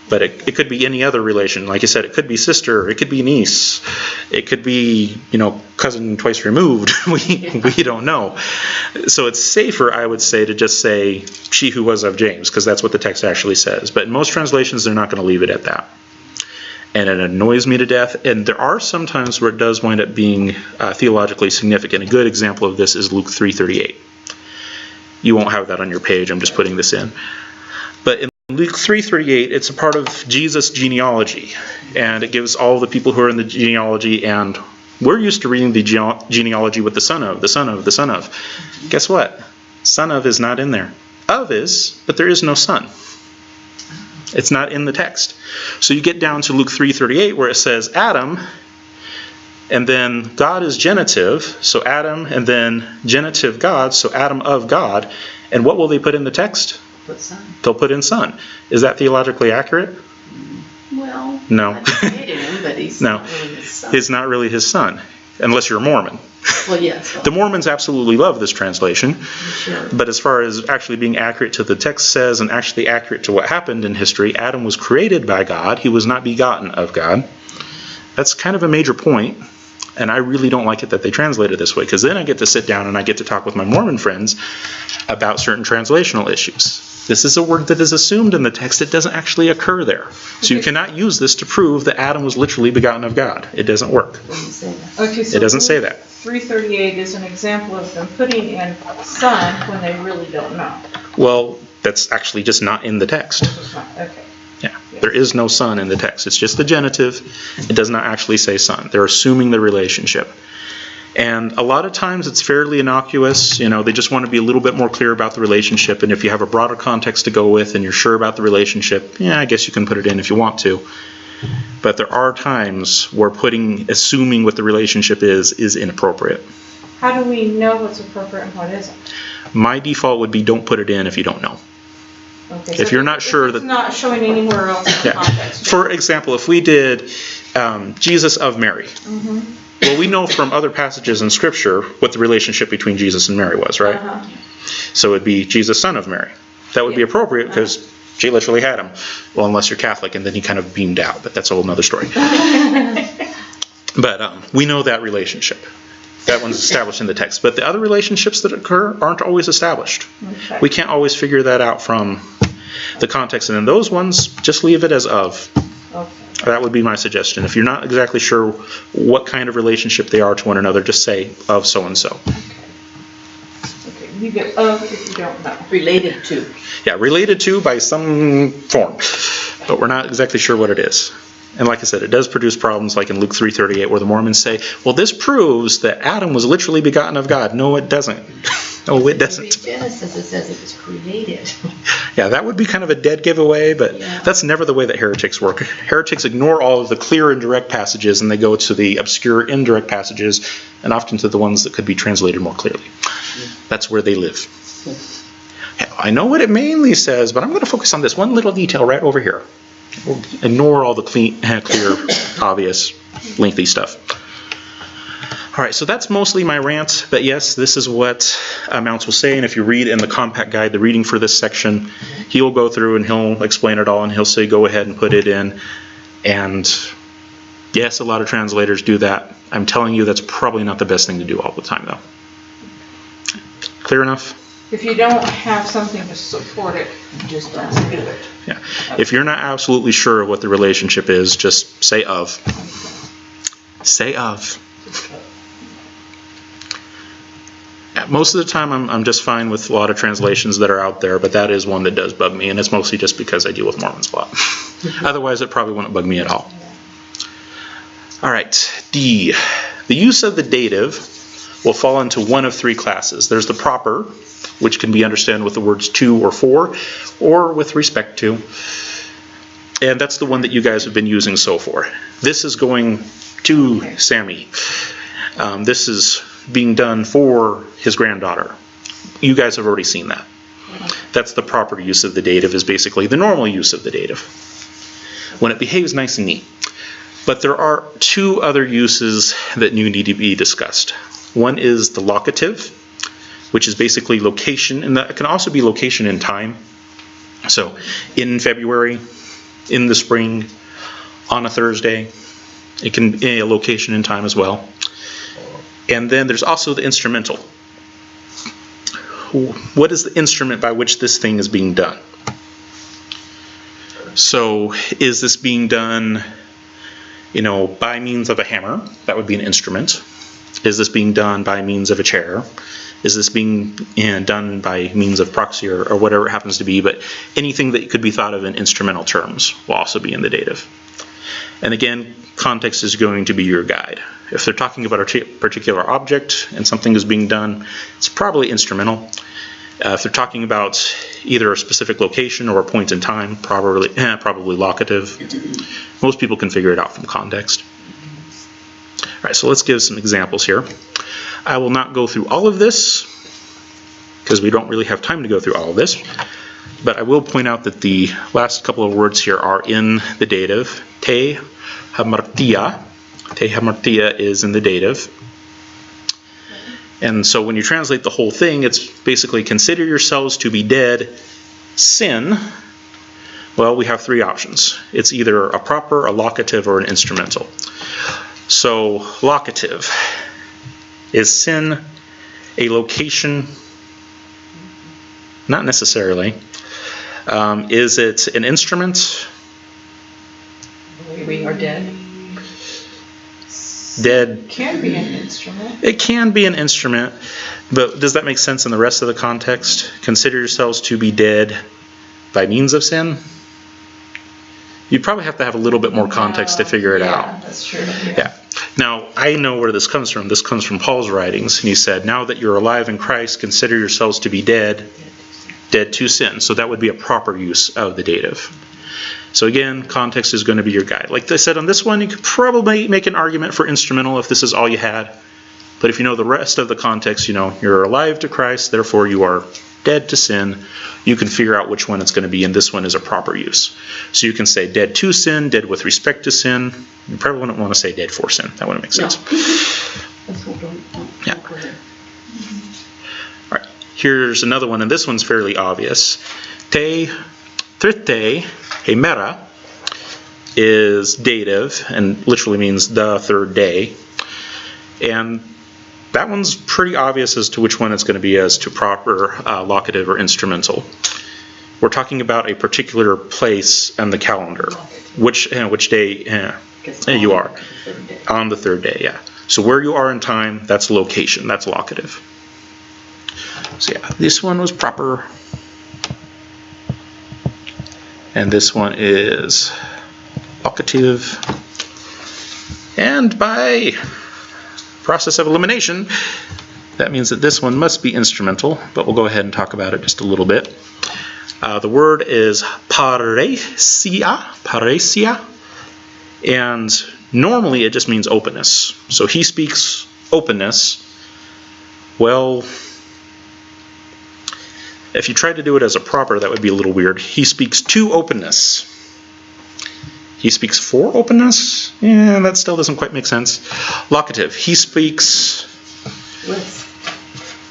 But it could be any other relation. Like I said, it could be sister, it could be niece, it could be, cousin twice removed. We don't know. So it's safer, I would say, to just say she who was of James, because that's what the text actually says. But in most translations, they're not going to leave it at that. And it annoys me to death. And there are some times where it does wind up being theologically significant. A good example of this is Luke 3:38. You won't have that on your page. I'm just putting this in. But in Luke 3:38, it's a part of Jesus' genealogy, and it gives all the people who are in the genealogy, and we're used to reading the genealogy with the son of, the son of, the son of. Guess what? Son of is not in there. Of is, but there is no son. It's not in the text. So you get down to Luke 3:38 where it says Adam, and then God is genitive, so Adam, and then genitive God, so Adam of God. And what will they put in the text? Put son. They'll put in son. Is that theologically accurate? Well, no. I created him, but he's no. not really his son. He's not really his son, unless you're a Mormon. Well, yes. Well, the Mormons absolutely love this translation. Sure. But as far as actually being accurate to the text says, and actually accurate to what happened in history, Adam was created by God. He was not begotten of God. That's kind of a major point. And I really don't like it that they translate it this way, because then I get to sit down and I get to talk with my Mormon friends about certain translational issues. This is a word that is assumed in the text. It doesn't actually occur there. So you cannot use this to prove that Adam was literally begotten of God. It doesn't work. Okay, so it doesn't say that. 3:38 is an example of them putting in son when they really don't know. Well, that's actually just not in the text. Okay. Yeah, there is no son in the text. It's just the genitive. It does not actually say son. They're assuming the relationship. And a lot of times it's fairly innocuous. They just want to be a little bit more clear about the relationship. And if you have a broader context to go with and you're sure about the relationship, yeah, I guess you can put it in if you want to. But there are times where assuming what the relationship is inappropriate. How do we know what's appropriate and what isn't? My default would be don't put it in if you don't know. Okay, If you're not sure it's that... not showing anywhere else in the context. For example, if we did Jesus of Mary, well, we know from other passages in Scripture what the relationship between Jesus and Mary was, right? So it would be Jesus, son of Mary. That would be appropriate because she literally had him. Well, unless you're Catholic, and then he kind of beamed out, but that's a whole other story. But we know that relationship. That one's established in the text. But the other relationships that occur aren't always established. Okay. We can't always figure that out from the context. And then those ones, just leave it as of. Okay. That would be my suggestion. If you're not exactly sure what kind of relationship they are to one another, just say of so-and-so. Okay, you get of if you don't know. Related to. Yeah, related to by some form. But we're not exactly sure what it is. And like I said, it does produce problems like in Luke 3:38 where the Mormons say, well, this proves that Adam was literally begotten of God. No, it doesn't. No, it doesn't. In Genesis, it says it was created. Yeah, that would be kind of a dead giveaway, but that's never the way that heretics work. Heretics ignore all of the clear and direct passages, and they go to the obscure indirect passages, and often to the ones that could be translated more clearly. That's where they live. I know what it mainly says, but I'm going to focus on this one little detail right over here. Ignore all the clear, obvious, lengthy stuff. All right, so that's mostly my rant, but yes, this is what Mounts will say, and if you read in the compact guide, the reading for this section, he'll go through and he'll explain it all, and he'll say go ahead and put it in. And yes, a lot of translators do that. I'm telling you that's probably not the best thing to do all the time, though. Clear enough? If you don't have something to support it, just don't do it. Yeah. If you're not absolutely sure what the relationship is, just say of. Say of. Yeah, most of the time I'm just fine with a lot of translations that are out there, but that is one that does bug me, and it's mostly just because I deal with Mormons a lot. Otherwise, it probably wouldn't bug me at all. All right, D. The use of the dative will fall into one of three classes. There's the proper, which can be understood with the words to or for, or with respect to. And that's the one that you guys have been using so far. This is going to Sammy. This is being done for his granddaughter. You guys have already seen that. That's the proper use of the dative, is basically the normal use of the dative, when it behaves nice and neat. But there are two other uses that need to be discussed. One is the locative, which is basically location, and that can also be location in time. So in February, in the spring, on a Thursday, it can be a location in time as well. And then there's also the instrumental. What is the instrument by which this thing is being done? So is this being done, by means of a hammer? That would be an instrument. Is this being done by means of a chair? Is this being done by means of proxy or whatever it happens to be? But anything that could be thought of in instrumental terms will also be in the dative. And again, context is going to be your guide. If they're talking about a particular object and something is being done, it's probably instrumental. If they're talking about either a specific location or a point in time, probably locative. Most people can figure it out from context. All right, so let's give some examples here. I will not go through all of this because we don't really have time to go through all of this, but I will point out that the last couple of words here are in the dative. Te hamartia. Te hamartia is in the dative. And so when you translate the whole thing, it's basically consider yourselves to be dead, sin. Well, we have three options. It's either a proper, a locative, or an instrumental. So, locative. Is sin a location? Not necessarily. Is it an instrument? We are dead. Dead. Can be an instrument. It can be an instrument, but does that make sense in the rest of the context? Consider yourselves to be dead by means of sin? You'd probably have to have a little bit more context to figure it out. Yeah, that's true. Yeah. Now, I know where this comes from. This comes from Paul's writings, and he said, now that you're alive in Christ, consider yourselves to be dead to sin. So that would be a proper use of the dative. So again, context is going to be your guide. Like I said on this one, you could probably make an argument for instrumental if this is all you had. But if you know the rest of the context, you know, you're alive to Christ, therefore you are dead to sin, you can figure out which one it's going to be, and this one is a proper use. So you can say dead to sin, dead with respect to sin. You probably wouldn't want to say dead for sin. That wouldn't make sense. Yeah. All right. Here's another one, and this one's fairly obvious. Te trite hemera is dative, and literally means the third day. And that one's pretty obvious as to which one it's going to be as to proper locative or instrumental. We're talking about a particular place on the calendar, which day you are. On the third day, yeah. So where you are in time, that's location, that's locative. So yeah, this one was proper. And this one is locative. And by process of elimination, that means that this one must be instrumental, but we'll go ahead and talk about it just a little bit. The word is paresia, and normally it just means openness. So he speaks openness. Well, if you tried to do it as a proper, that would be a little weird. He speaks to openness. He speaks for openness? Yeah, that still doesn't quite make sense. Locative. He speaks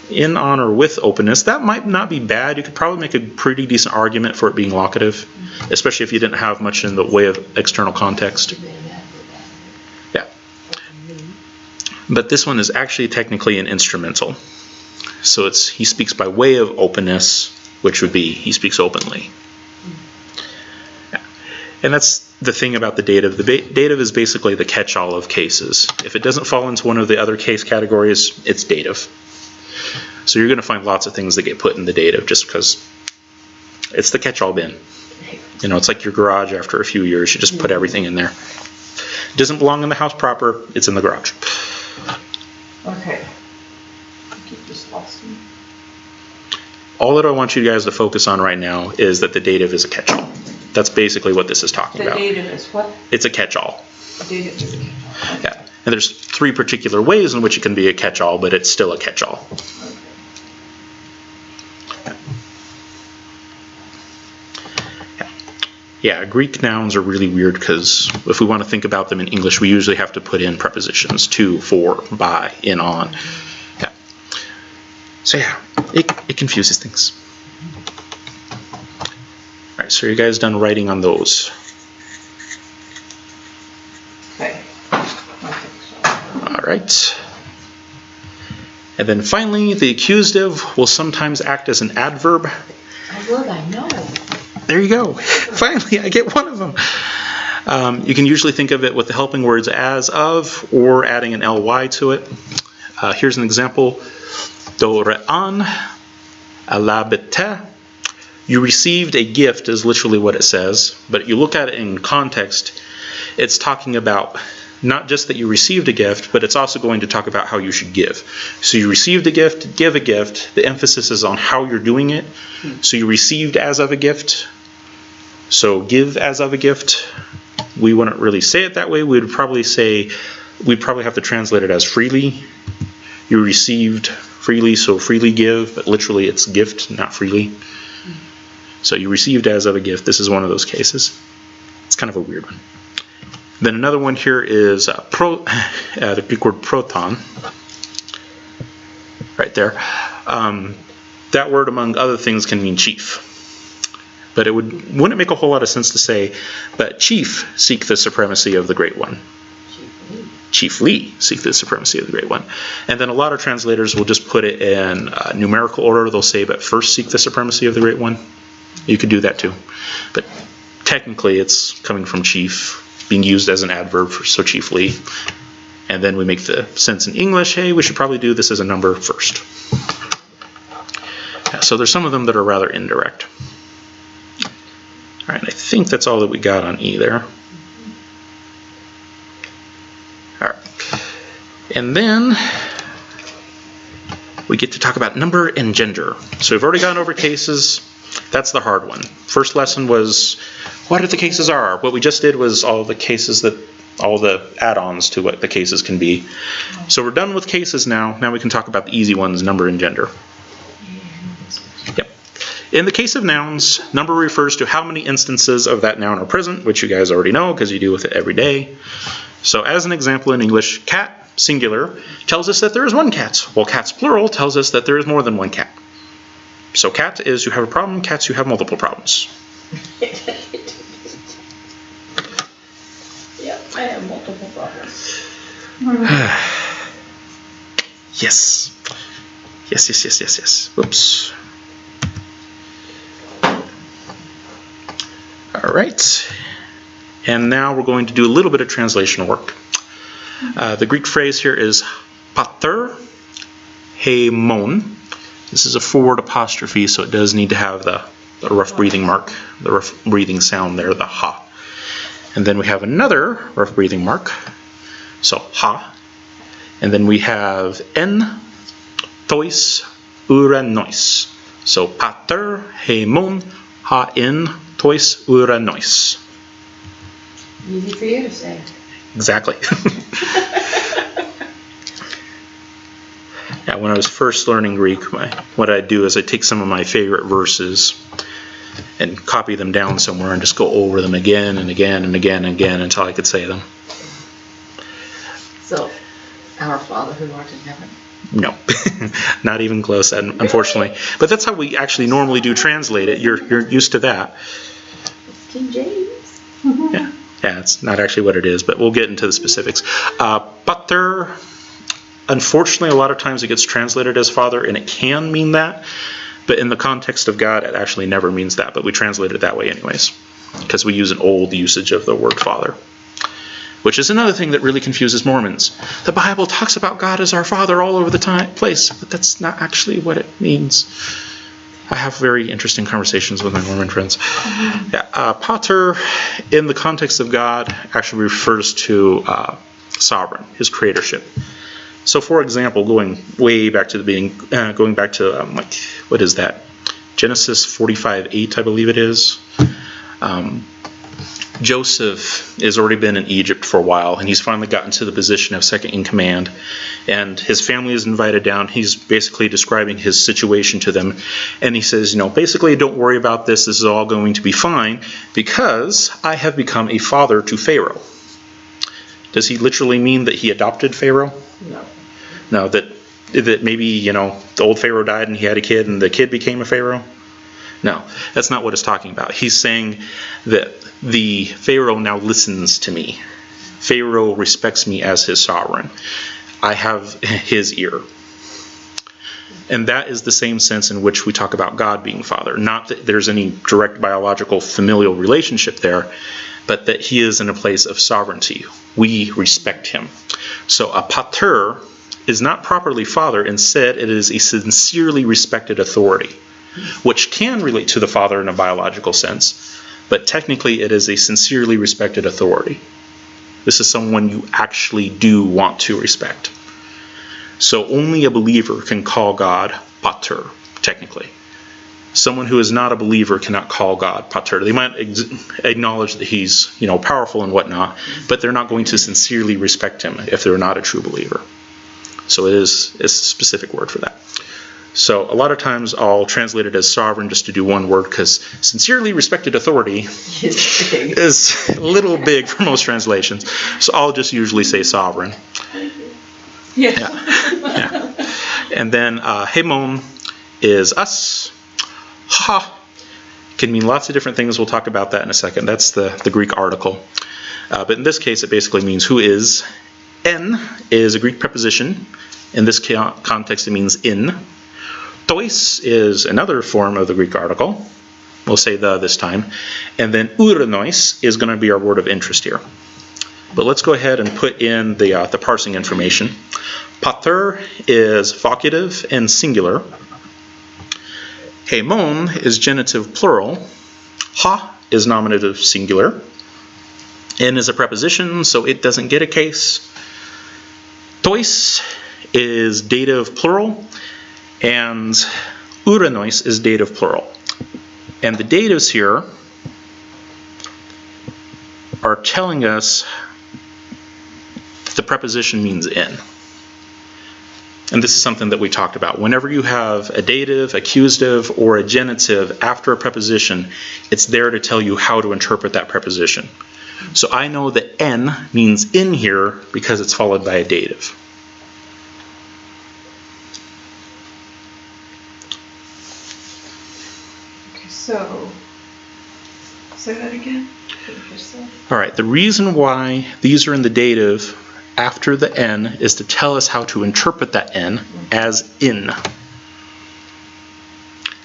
in, on, or with openness. That might not be bad. You could probably make a pretty decent argument for it being locative, especially if you didn't have much in the way of external context. Yeah. But this one is actually technically an instrumental. So it's he speaks by way of openness, which would be he speaks openly. Yeah. And that's the thing about the dative. The dative is basically the catch-all of cases. If it doesn't fall into one of the other case categories, it's dative. So you're going to find lots of things that get put in the dative just because it's the catch-all bin. You know, it's like your garage after a few years. You just put everything in there. It doesn't belong in the house proper. It's in the garage. Okay. I just lost me. All that I want you guys to focus on right now is that the dative is a catch-all. That's basically what this is talking about. The dative is what? It's a catch-all. The dative is a catch-all. Yeah. And there's 3 particular ways in which it can be a catch-all, but it's still a catch-all. Yeah, Greek nouns are really weird because if we want to think about them in English, we usually have to put in prepositions to, for, by, in, on. Yeah. So yeah, it confuses things. All right, so are you guys done writing on those? Okay. All right. And then finally, the accusative will sometimes act as an adverb. A word I know. There you go. Finally, I get one of them. You can usually think of it with the helping words as, of, or adding an ly to it. Here's an example. Dore'an alabete. You received a gift is literally what it says, but you look at it in context, it's talking about not just that you received a gift, but it's also going to talk about how you should give. So you received a gift, give a gift. The emphasis is on how you're doing it. So you received as of a gift. So give as of a gift. We wouldn't really say it that way. We'd probably have to translate it as freely. You received freely, so freely give, but literally it's gift, not freely. So you received as of a gift. This is one of those cases. It's kind of a weird one. Then another one here is the Greek word proton, right there. That word, among other things, can mean chief. But it wouldn't make a whole lot of sense to say, but chief seek the supremacy of the Great One. Chiefly seek the supremacy of the Great One. And then a lot of translators will just put it in numerical order. They'll say, but first seek the supremacy of the Great One. You could do that too. But technically it's coming from chief, being used as an adverb for so chiefly. And then we make the sense in English, hey, we should probably do this as a number first. Yeah, so there's some of them that are rather indirect. All right, I think that's all that we got on E there. All right. And then we get to talk about number and gender. So we've already gone over cases. That's the hard one. First lesson was, what if the cases are? What we just did was all the add-ons to what the cases can be. So we're done with cases now. Now we can talk about the easy ones, number and gender. Yep. In the case of nouns, number refers to how many instances of that noun are present, which you guys already know because you deal with it every day. So as an example in English, cat, singular, tells us that there is one cat. Well, cats, plural, tells us that there is more than one cat. So cat is you have a problem, cats you have multiple problems. Yeah, I have multiple problems. Yes. Yes. Whoops. All right. And now we're going to do a little bit of translation work. The Greek phrase here is pater haimon. This is a forward apostrophe, so it does need to have the rough breathing mark, the rough breathing sound there, the ha. And then we have another rough breathing mark, so ha. And then we have en tois uranois. So pater haimon ha en tois uranois. Easy for you to say. Exactly. Yeah, when I was first learning Greek, what I do is I take some of my favorite verses and copy them down somewhere and just go over them again and again and again and again until I could say them. So, our Father who art in heaven. No, not even close, unfortunately. But that's how we actually normally do translate it. You're used to that. It's King James. Yeah, it's not actually what it is, but we'll get into the specifics. Pater. Unfortunately, a lot of times it gets translated as father, and it can mean that, but in the context of God, it actually never means that, but we translate it that way anyways, because we use an old usage of the word father, which is another thing that really confuses Mormons. The Bible talks about God as our father all over the place, but that's not actually what it means. I have very interesting conversations with my Mormon friends. Yeah, pater, in the context of God, actually refers to sovereign, his creatorship. So, for example, going way back to the beginning, going back to, what is that? Genesis 45:8, I believe it is. Joseph has already been in Egypt for a while, and he's finally gotten to the position of second in command. And his family is invited down. He's basically describing his situation to them. And he says, basically, don't worry about this. This is all going to be fine because I have become a father to Pharaoh. Does he literally mean that he adopted Pharaoh? No. No, that maybe, the old Pharaoh died and he had a kid and the kid became a Pharaoh? No, that's not what it's talking about. He's saying that the Pharaoh now listens to me. Pharaoh respects me as his sovereign. I have his ear. And that is the same sense in which we talk about God being father. Not that there's any direct biological familial relationship there, but that he is in a place of sovereignty. We respect him. So a pater is not properly father. Instead, it is a sincerely respected authority, which can relate to the father in a biological sense, but technically it is a sincerely respected authority. This is someone you actually do want to respect. So only a believer can call God pater, technically. Someone who is not a believer cannot call God pater. They might acknowledge that he's, powerful and whatnot, but they're not going to sincerely respect him if they're not a true believer. So it's a specific word for that. So a lot of times I'll translate it as sovereign just to do one word because sincerely respected authority is a little big for most translations. So I'll just usually say sovereign. Yeah. And then haimon is us. Ha can mean lots of different things. We'll talk about that in a second. That's the Greek article. But in this case, it basically means who is. En is a Greek preposition. In this context, it means in. Tois is another form of the Greek article. We'll say the this time. And then uranois is going to be our word of interest here. But let's go ahead and put in the parsing information. Pater is vocative and singular. Haimon is genitive plural. Ha is nominative singular. En is a preposition, so it doesn't get a case. Tois is dative plural. And uranois is dative plural. And the datives here are telling us that the preposition means in. And this is something that we talked about. Whenever you have a dative, accusative, or a genitive after a preposition, it's there to tell you how to interpret that preposition. So I know that N means in here because it's followed by a dative. Okay, so, say that again. All right, the reason why these are in the dative after the N is to tell us how to interpret that N as in.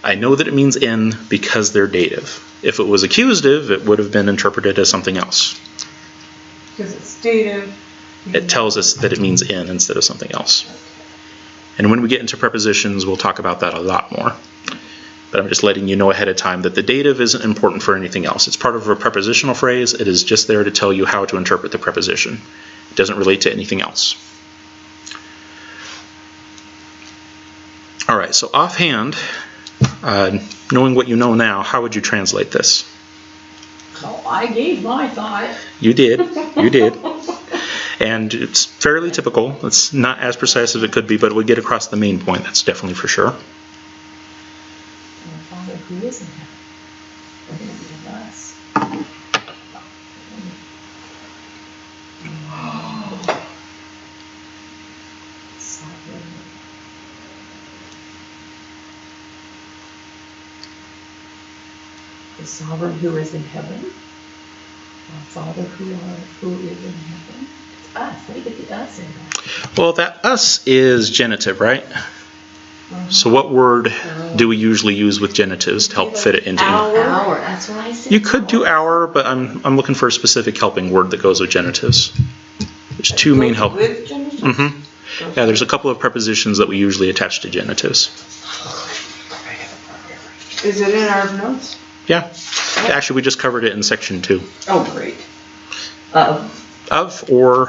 I know that it means in because they're dative. If it was accusative, it would have been interpreted as something else. Because it's dative. It tells us that it means in instead of something else. And when we get into prepositions, we'll talk about that a lot more. But I'm just letting you know ahead of time that the dative isn't important for anything else. It's part of a prepositional phrase. It is just there to tell you how to interpret the preposition. It doesn't relate to anything else. All right, so offhand, knowing what you know now, how would you translate this? Oh, I gave my thought. You did. You did. And it's fairly typical. It's not as precise as it could be, but we get across the main point. That's definitely for sure. Our Father who is in heaven, forgive us. Sovereign. The sovereign who is in heaven. Our Father who is in heaven. It's us. Let me get the us in there. Well, that us is genitive, right? So what word do we usually use with genitives to help fit it into English? Hour, that's what I said. You could do our, but I'm looking for a specific helping word that goes with genitives. There's two main help. With genitives? Mm-hmm. Yeah, there's a couple of prepositions that we usually attach to genitives. Is it in our notes? Yeah. Actually, we just covered it in section 2. Oh, great. Of or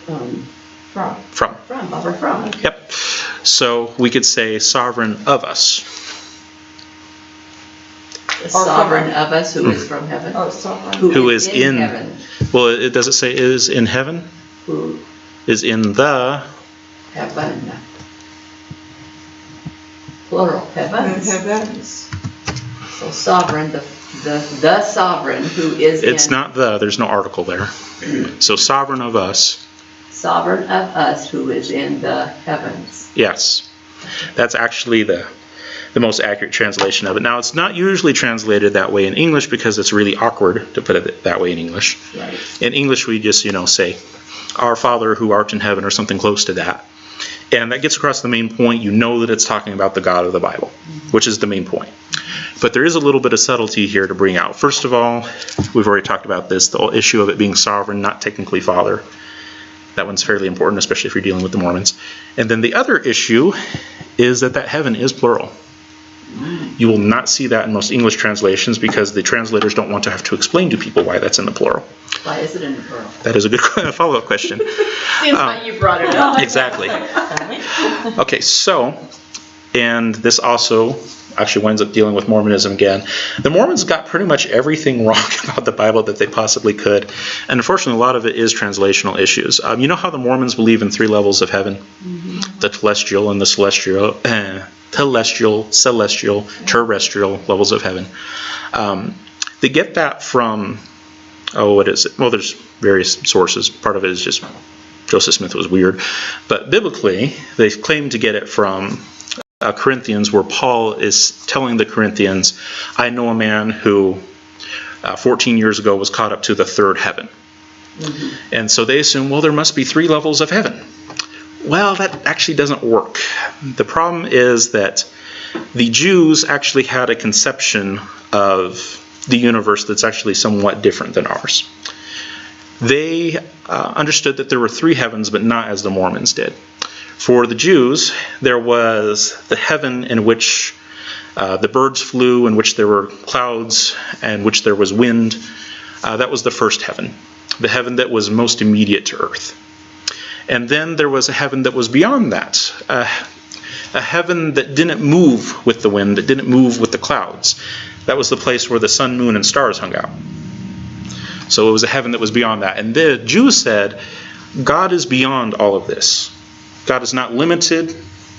From. from. From. Yep. So we could say sovereign of us. The sovereign of us who is from heaven. Oh, sovereign. Who is in heaven. Well, it does it say is in heaven? Who Is in the heaven. Plural, heavens. Heavens. So sovereign, the sovereign who is It's in. not the, there's no article there. So sovereign of us. Sovereign of us who is in the heavens. Yes. That's actually the most accurate translation of it. Now, it's not usually translated that way in English because it's really awkward to put it that way in English. Right. In English, we just, say, Our Father who art in heaven, or something close to that. And that gets across the main point. You know that it's talking about the God of the Bible, which is the main point. But there is a little bit of subtlety here to bring out. First of all, we've already talked about this, the whole issue of it being sovereign, not technically Father. That one's fairly important, especially if you're dealing with the Mormons. And then the other issue is that heaven is plural. You will not see that in most English translations because the translators don't want to have to explain to people why that's in the plural. Why is it in the plural? That is a good follow-up question. Seems like you brought it up. Exactly. Okay, so, and this also actually winds up dealing with Mormonism again. The Mormons got pretty much everything wrong about the Bible that they possibly could. And unfortunately, a lot of it is translational issues. You know how the Mormons believe in 3 levels of heaven? Mm-hmm. The telestial and the celestial, terrestrial levels of heaven. They get that from, what is it? Well, there's various sources. Part of it is just Joseph Smith was weird. But biblically, they claim to get it from Corinthians, where Paul is telling the Corinthians, I know a man who 14 years ago was caught up to the 3rd heaven. Mm-hmm. And so they assume, well, there must be 3 levels of heaven. Well, that actually doesn't work. The problem is that the Jews actually had a conception of the universe that's actually somewhat different than ours. They understood that there were 3 heavens, but not as the Mormons did. For the Jews, there was the heaven in which the birds flew, in which there were clouds, and which there was wind. That was the first heaven, the heaven that was most immediate to earth. And then there was a heaven that was beyond that. a heaven that didn't move with the wind, that didn't move with the clouds. That was the place where the sun, moon, and stars hung out. So it was a heaven that was beyond that. And the Jews said, God is beyond all of this. God is not limited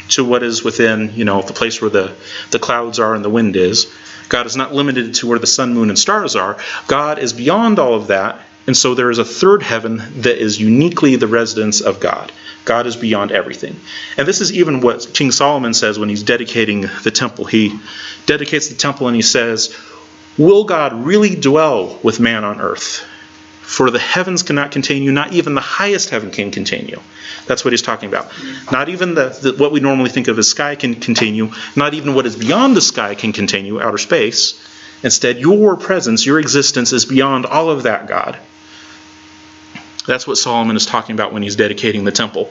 to what is within, the place where the clouds are and the wind is. God is not limited to where the sun, moon, and stars are. God is beyond all of that. And so there is a third heaven that is uniquely the residence of God. God is beyond everything. And this is even what King Solomon says when he's dedicating the temple. He dedicates the temple and he says, will God really dwell with man on earth? For the heavens cannot contain you, not even the highest heaven can contain you. That's what he's talking about. Not even what we normally think of as sky can contain you. Not even what is beyond the sky can contain you, outer space. Instead, your presence, your existence is beyond all of that, God. That's what Solomon is talking about when he's dedicating the temple.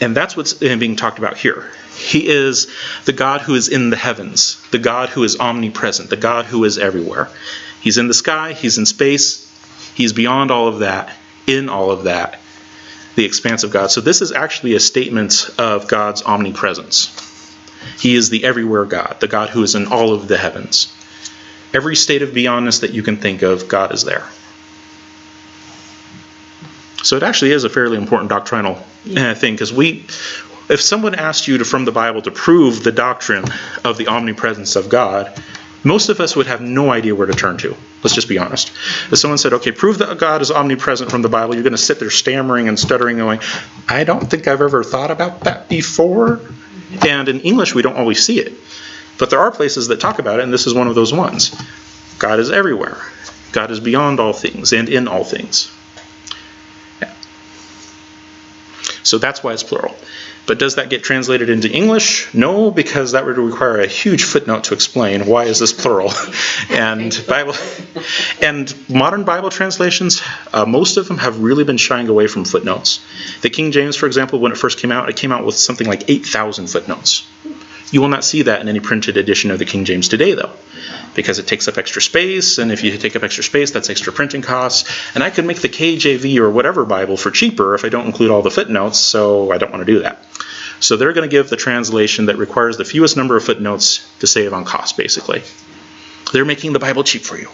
And that's what's being talked about here. He is the God who is in the heavens, the God who is omnipresent, the God who is everywhere. He's in the sky, he's in space, he's beyond all of that, in all of that, the expanse of God. So this is actually a statement of God's omnipresence. He is the everywhere God, the God who is in all of the heavens. Every state of beyondness that you can think of, God is there. So it actually is a fairly important doctrinal thing, because if someone asked you from the Bible to prove the doctrine of the omnipresence of God, most of us would have no idea where to turn to. Let's just be honest. If someone said, okay, prove that God is omnipresent from the Bible, you're going to sit there stammering and stuttering going, I don't think I've ever thought about that before. And in English, we don't always see it. But there are places that talk about it, and this is one of those ones. God is everywhere. God is beyond all things and in all things. So that's why it's plural. But does that get translated into English? No, because that would require a huge footnote to explain why is this plural. And modern Bible translations, most of them have really been shying away from footnotes. The King James, for example, when it first came out, it came out with something like 8,000 footnotes. You will not see that in any printed edition of the King James today, though, because it takes up extra space, and if you take up extra space, that's extra printing costs. And I could make the KJV or whatever Bible for cheaper if I don't include all the footnotes, so I don't want to do that. So they're going to give the translation that requires the fewest number of footnotes to save on cost, basically. They're making the Bible cheap for you.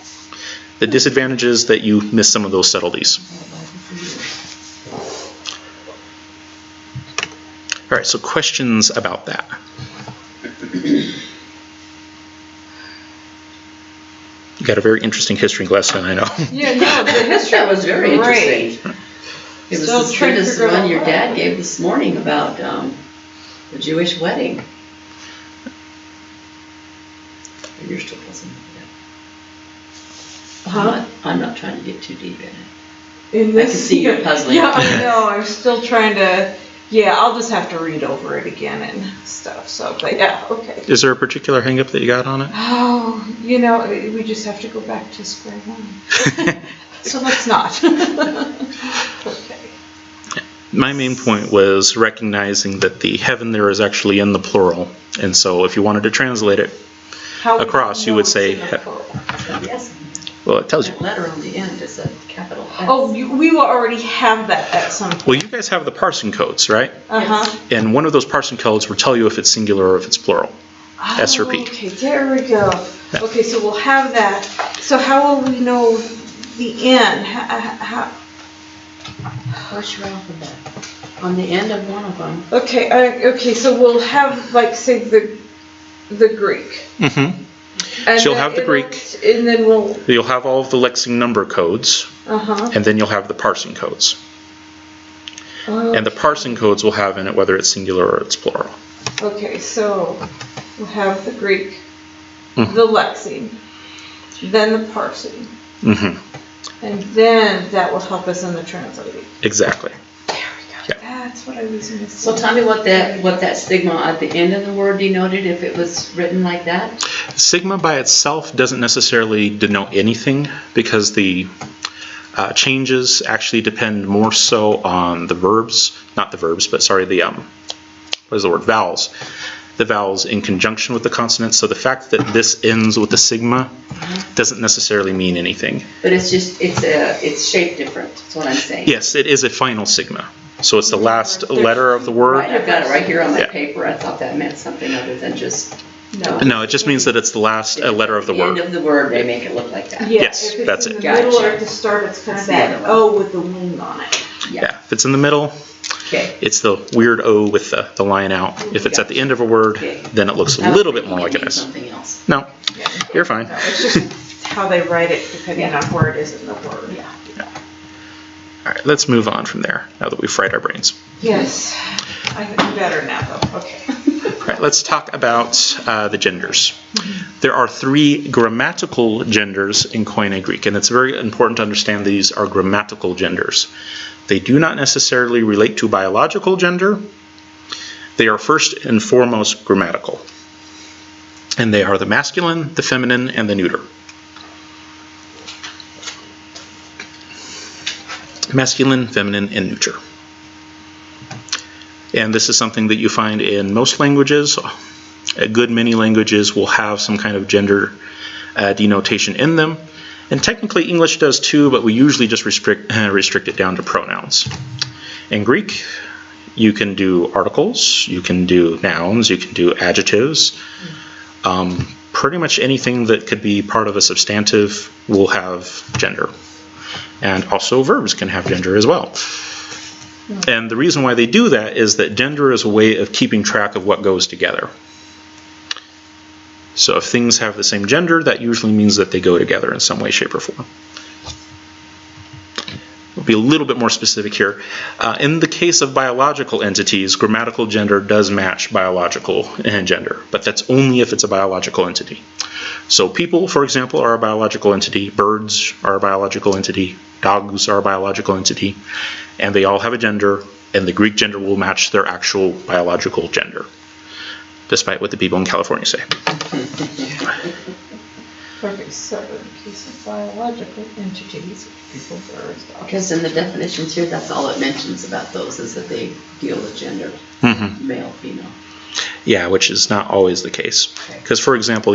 The disadvantage is that you miss some of those subtleties. All right, so questions about that? You got a very interesting history lesson, I know. Yeah, no, the history That was very great. interesting. It was Still as trying good to as the figure out one your why. dad gave this morning about the Jewish wedding. You're still puzzling with that. I'm not trying to get too deep in it. In this, I can see you're puzzling. Yeah, I know. I'm still trying to. Yeah, I'll just have to read over it again and stuff. So, but yeah, okay. Is there a particular hang-up that you got on it? Oh, we just have to go back to square one. So let's not. Okay. My main point was recognizing that the heaven there is actually in the plural. And so if you wanted to translate it How would across, you know would it's say, in the plural? Yes. well, it tells you. That letter on the end is a capital S. Oh, we will already have that at some point. Well, you guys have the parsing codes, right? Uh-huh. And one of those parsing codes will tell you if it's singular or if it's plural. S or P. Okay, there we go. Yeah. Okay, so we'll have that. So how will we know the end? How? Where's your alphabet? On the end of one of them. Okay, so we'll have, like, say, the Greek. Mm-hmm. And So you'll then have the it'll- Greek. And then we'll, You'll have all of the Lexing number codes, uh-huh. and then you'll have the parsing codes. And the parsing codes will have in it whether it's singular or it's plural. Okay, so we'll have the Greek, Mhm. the Lexing, then the parsing, Mm-hmm. and then that will help us in the translating. Exactly. There we go. Yeah. That's what I was missing. So tell me what that stigma at the end of the word denoted if it was written like that? Sigma by itself doesn't necessarily denote anything because the changes actually depend more so on the verbs, not the verbs, but sorry, the, what is the word, vowels. The vowels in conjunction with the consonants. So the fact that this ends with a sigma doesn't necessarily mean anything. But it's just, it's shape different, that's what I'm saying. Yes, it is a final sigma. So it's the last letter of the word. Right, I've got it right here on my Yeah. paper. I thought that meant something other than just. No, it just means that it's the last letter of the End word. of the word, they make it look like that. Yeah, Yes, if that's it's in it. the middle or Gotcha. at the start, it's kind of That's that the other O with the wing on it. Yeah, if it's in the middle, Okay. it's the weird O with the line out. If it's at the end of a word, Okay. then it looks a I was little bit more thinking like it an means S. something else. No, Yeah. you're fine. No, it's just how they write it depending Yeah. on where it is in the word. Yeah. All right, let's move on from there now that we've fried our brains. Yes, I'm better now though, okay. All right, let's talk about the genders. There are 3 grammatical genders in Koine Greek, and it's very important to understand these are grammatical genders. They do not necessarily relate to biological gender. They are first and foremost grammatical. And they are the masculine, the feminine, and the neuter. Masculine, feminine, and neuter. And this is something that you find in most languages. A good many languages will have some kind of gender denotation in them. And technically English does too, but we usually just restrict it down to pronouns. In Greek, you can do articles, you can do nouns, you can do adjectives. Pretty much anything that could be part of a substantive will have gender. And also verbs can have gender as well. And the reason why they do that is that gender is a way of keeping track of what goes together. So if things have the same gender, that usually means that they go together in some way, shape, or form. We'll be a little bit more specific here. In the case of biological entities, grammatical gender does match biological gender, but that's only if it's a biological entity. So people, for example, are a biological entity. Birds are a biological entity. Dogs are a biological entity. And they all have a gender, and the Greek gender will match their actual biological gender, despite what the people in California say. Okay, so in the case of biological entities, people, birds, dogs. Because in the definitions here, that's all it mentions about those, is that they deal with gender, male, female. Yeah, which is not always the case. Because, for example,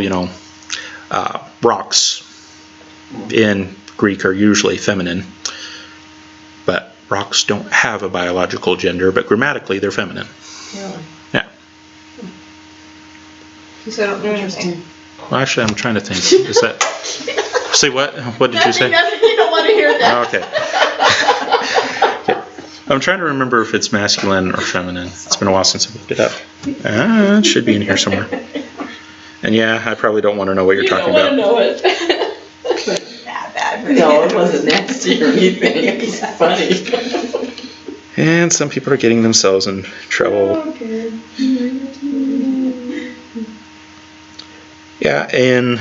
rocks in Greek are usually feminine, but rocks don't have a biological gender, but grammatically they're feminine. Really? Yeah. Because I don't do anything. Well, actually, I'm trying to think. Is that... Say what? What did you say? Nothing, you don't want to hear that. Okay. I'm trying to remember if it's masculine or feminine. It's been a while since I looked it up. It should be in here somewhere. And yeah, I probably don't want to know what you're talking about. You don't want to know it. No, it wasn't nasty or anything. It's funny. And some people are getting themselves in trouble. Okay. Yeah, in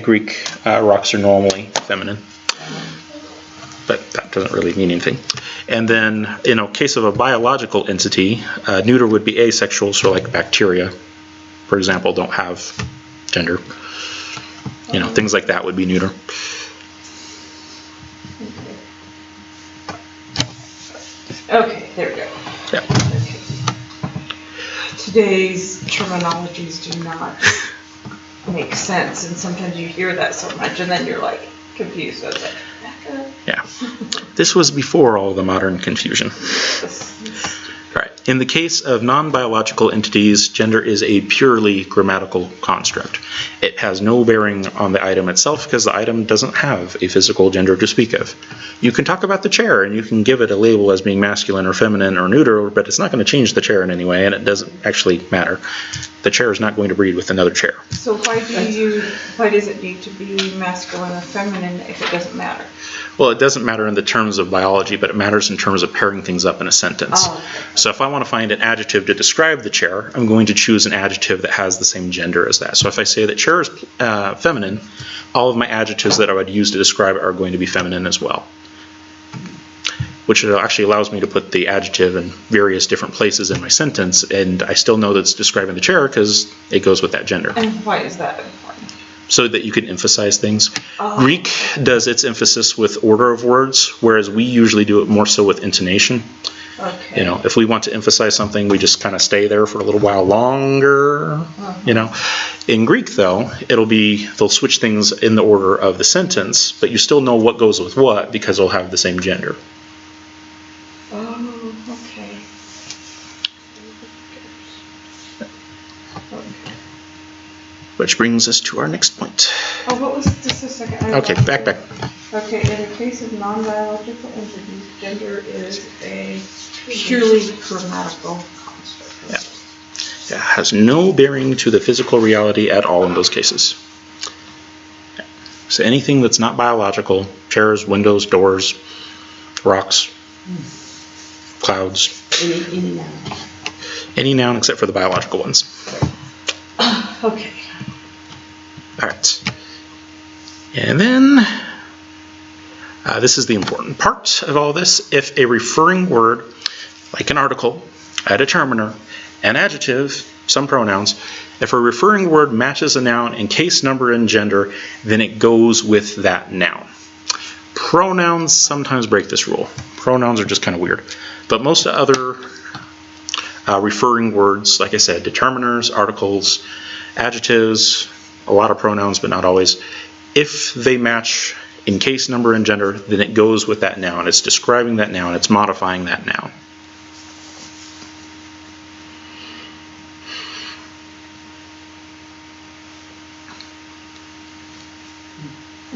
Greek, rocks are normally feminine, but that doesn't really mean anything. And then, in a case of a biological entity, neuter would be asexual, so like bacteria, for example, don't have gender. Things like that would be neuter. Okay, there we go. Yeah. Okay. Today's terminologies do not make sense, and sometimes you hear that so much, and then you're like confused. So it's like, back up. Yeah. This was before all the modern confusion. Right. In the case of non-biological entities, gender is a purely grammatical construct. It has no bearing on the item itself because the item doesn't have a physical gender to speak of. You can talk about the chair and you can give it a label as being masculine or feminine or neuter, but it's not going to change the chair in any way, and it doesn't actually matter. The chair is not going to breed with another chair. So why does it need to be masculine or feminine if it doesn't matter? Well, it doesn't matter in the terms of biology, but it matters in terms of pairing things up in a sentence. Oh, okay. So if I want to find an adjective to describe the chair, I'm going to choose an adjective that has the same gender as that. So if I say that chair is feminine, all of my adjectives that I would use to describe it are going to be feminine as well. Which actually allows me to put the adjective in various different places in my sentence, and I still know that it's describing the chair because it goes with that gender. And why is that important? So that you can emphasize things. Oh. Greek does its emphasis with order of words, whereas we usually do it more so with intonation. Okay. If we want to emphasize something, we just kind of stay there for a little while longer, In Greek, though, they'll switch things in the order of the sentence, but you still know what goes with what because they'll have the same gender. Oh, okay. Which brings us to our next point. Oh, what was, just a second. Okay, back. Okay, in the case of non-biological entities, gender is a purely grammatical construct. Yeah, has no bearing to the physical reality at all in those cases. So anything that's not biological, chairs, windows, doors, rocks, clouds, Any noun. any noun except for the biological ones. Okay. All right. And then, this is the important part of all this. If a referring word, like an article, a determiner, an adjective, some pronouns, if a referring word matches a noun in case, number, and gender, then it goes with that noun. Pronouns sometimes break this rule. Pronouns are just kind of weird. But most other referring words, like I said, determiners, articles, adjectives, a lot of pronouns, but not always. If they match in case, number, and gender, then it goes with that noun. It's describing that noun. It's modifying that noun.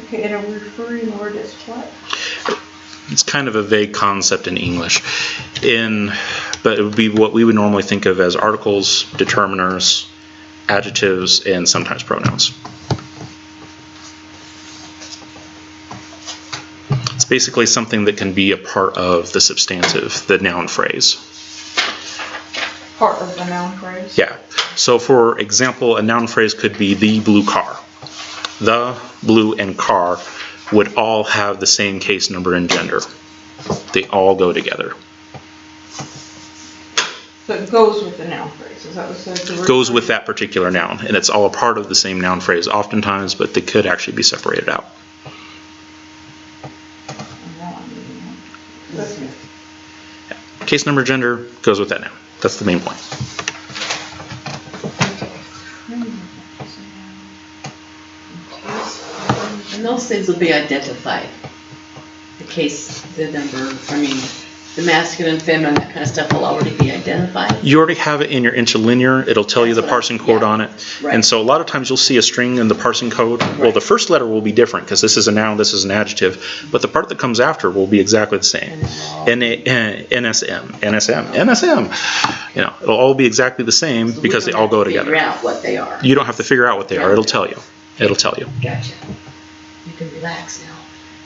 Okay, and a referring word is what? It's kind of a vague concept in English, but it would be what we would normally think of as articles, determiners, adjectives, and sometimes pronouns. It's basically something that can be a part of the substantive, the noun phrase. Part of the noun phrase? Yeah. So for example, a noun phrase could be the blue car. The, blue, and car would all have the same case, number, and gender. They all go together. So it goes with the noun phrase, is that what it says? Goes with that particular noun, and it's all a part of the same noun phrase oftentimes, but they could actually be separated out. Case, number, gender goes with that noun. That's the main point. And those things will be identified. The case, the number, the masculine, feminine, that kind of stuff will already be identified. You already have it in your interlinear. It'll tell you the parsing code on it. Right. And so a lot of times you'll see a string in the parsing code. Well, the first letter will be different because this is a noun, this is an adjective, but the part that comes after will be exactly the same. NSM. You know, it'll all be exactly the same So because they all go together. Figure out what they are. You don't have to figure out what they are. It'll tell you. It'll tell you. Gotcha. You can relax now.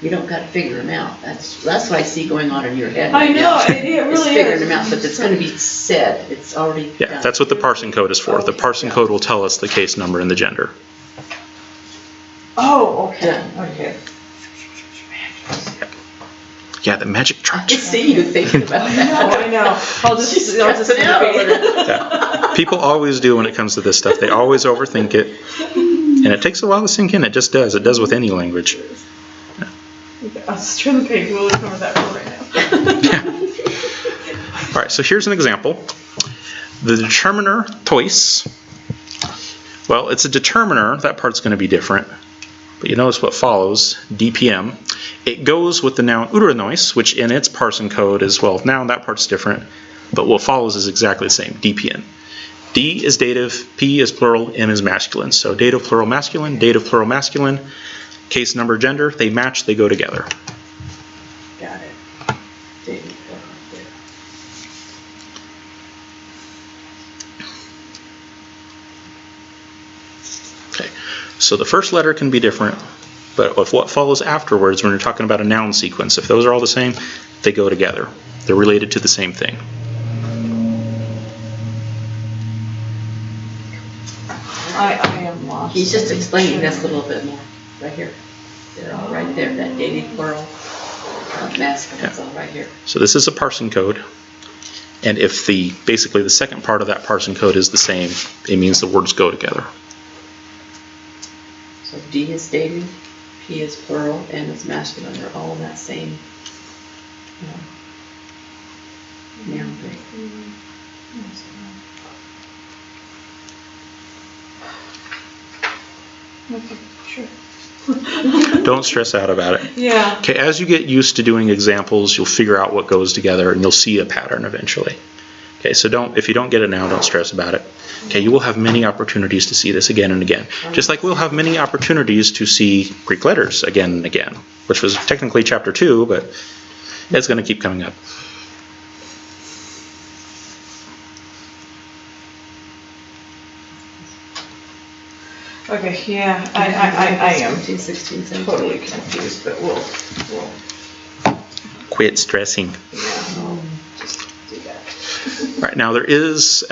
You don't got to figure them out. That's what I see going on in your head. I know, now. it really It's is. figuring them out, but it's going to be said. It's already Yeah, done. that's what the parsing code is for. The parsing code will tell us the case number and the gender. Oh, okay, Done. okay. Yeah, the magic I chart. can see you thinking about that. I know. I'll just She's debate. stressing out over that. Yeah. People always do when it comes to this stuff. They always overthink it. And it takes a while to sink in. It just does. It does with any language. I'll just turn the page. We'll cover that for right now. All right, so here's an example. The determiner tois. Well, it's a determiner. That part's going to be different. But you notice what follows, DPM. It goes with the noun uranois, which in its parsing code is, well, noun, that part's different. But what follows is exactly the same, DPN. D is dative, P is plural, M is masculine. So dative, plural, masculine, case, number, gender, they match, they go together. Got it. Okay, so the first letter can be different, but if what follows afterwards, when you're talking about a noun sequence, if those are all the same, they go together. They're related to the same thing. I am lost. He's just explaining this a little bit more. Right here. They're all right there. That dative plural, masculine, it's all right here. So this is a parsing code, and if basically the second part of that parsing code is the same, it means the words go together. So D is dative, P is plural, M is masculine. They're all in that same noun thing. Okay, sure. Don't stress out about it. Yeah. Okay, as you get used to doing examples, you'll figure out what goes together and you'll see a pattern eventually. Okay, so if you don't get it now, don't stress about it. Okay, you will have many opportunities to see this again and again. Just like we'll have many opportunities to see Greek letters again and again, which was technically chapter 2, but it's going to keep coming up. Okay, yeah, I am 15, 16, 17. totally confused, but we'll Quit stressing. yeah, just do that. All right, now there is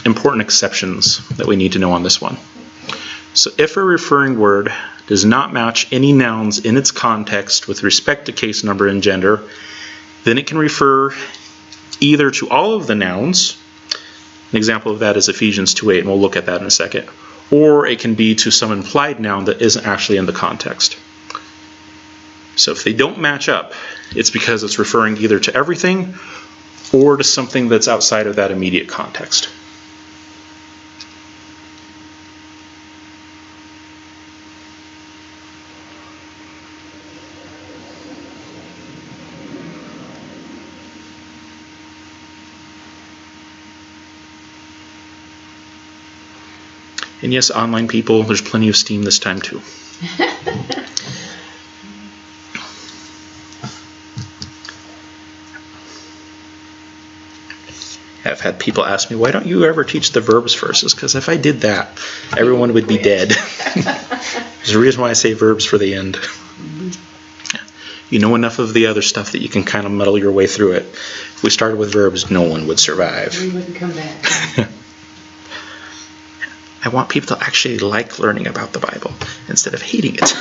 important exceptions that we need to know on this one. So if a referring word does not match any nouns in its context with respect to case number and gender, then it can refer either to all of the nouns. An example of that is Ephesians 2:8, and we'll look at that in a second. Or it can be to some implied noun that isn't actually in the context. So if they don't match up, it's because it's referring either to everything or to something that's outside of that immediate context. And yes, online people, there's plenty of steam this time too. I've had people ask me, why don't you ever teach the verbs first? It's because if I did that, everyone would be dead. There's a reason why I say verbs for the end. You know enough of the other stuff that you can kind of muddle your way through it. If we started with verbs, no one would survive. We wouldn't come back. I want people to actually like learning about the Bible instead of hating it.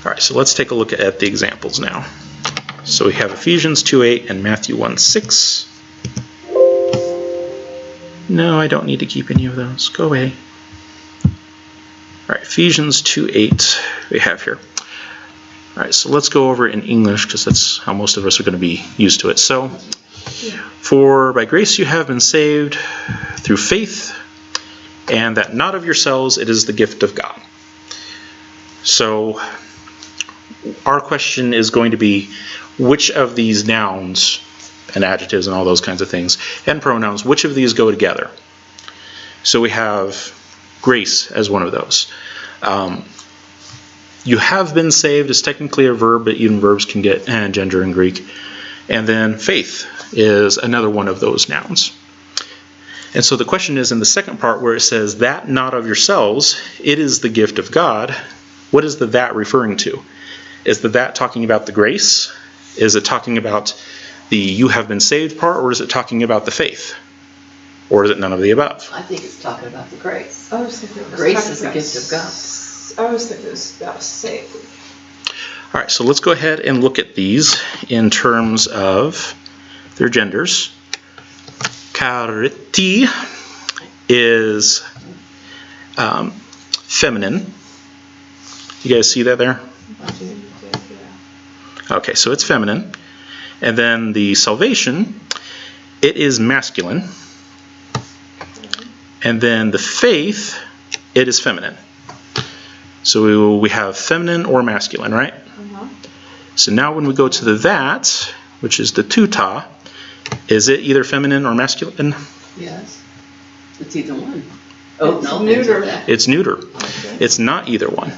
All right, so let's take a look at the examples now. So we have Ephesians 2:8 and Matthew 1:6. No, I don't need to keep any of those. Go away. All right, Ephesians 2:8 we have here. All right, so let's go over it in English because that's how most of us are going to be used to it. So, for by grace you have been saved through faith, and that not of yourselves, it is the gift of God. So, our question is going to be, which of these nouns and adjectives and all those kinds of things, and pronouns, which of these go together? So we have grace as one of those. You have been saved is technically a verb, but even verbs can get gender in Greek. And then faith is another one of those nouns. And so the question is in the second part where it says, that not of yourselves, it is the gift of God. What is the that referring to? Is the that talking about the grace? Is it talking about the you have been saved part, or is it talking about the faith? Or is it none of the above? I think it's talking about the grace. I was thinking it was Grace talking is the about gift of God. I was thinking it was about saved. All right, so let's go ahead and look at these in terms of their genders. Chariti is feminine. You guys see that there? Okay, so it's feminine. And then the salvation, it is masculine. And then the faith, it is feminine. So we have feminine or masculine, right? So now when we go to the that, which is the tuta, is it either feminine or masculine? Yes. It's either one. Oh, It's no. neuter. It's neuter. It's not either one.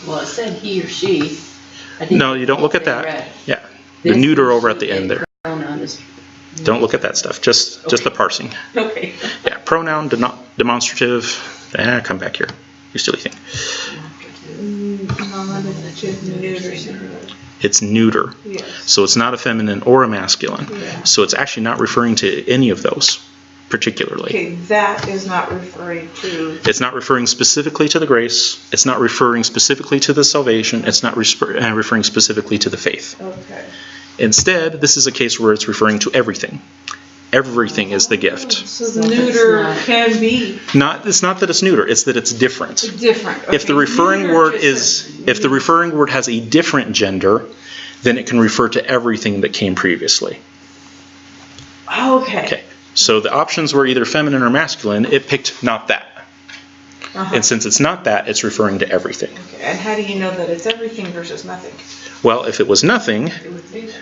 Well, it said he or she. I think No, you don't look at they that. read. Yeah, the This neuter is over at the she, end there. Pronoun is. Don't look at that stuff. Just the parsing. Okay. Yeah, pronoun, demonstrative. Come back here. You silly thing. It's neuter. Yes. So it's not a feminine or a masculine. Yeah. So it's actually not referring to any of those particularly. Okay, that is not referring to. It's not referring specifically to the grace. It's not referring specifically to the salvation. It's not referring specifically to the faith. Okay. Instead, this is a case where it's referring to everything. Everything is the gift. So the neuter can be It's not that it's neuter, it's that it's different. different. If the Okay, referring neuter word just if the referring word has a different gender, then it can refer to everything that came previously. Okay. Okay. So the options were either feminine or masculine. It picked not that. And since it's not that, it's referring to everything. Okay. And how do you know that it's everything versus nothing? Well, if it was nothing,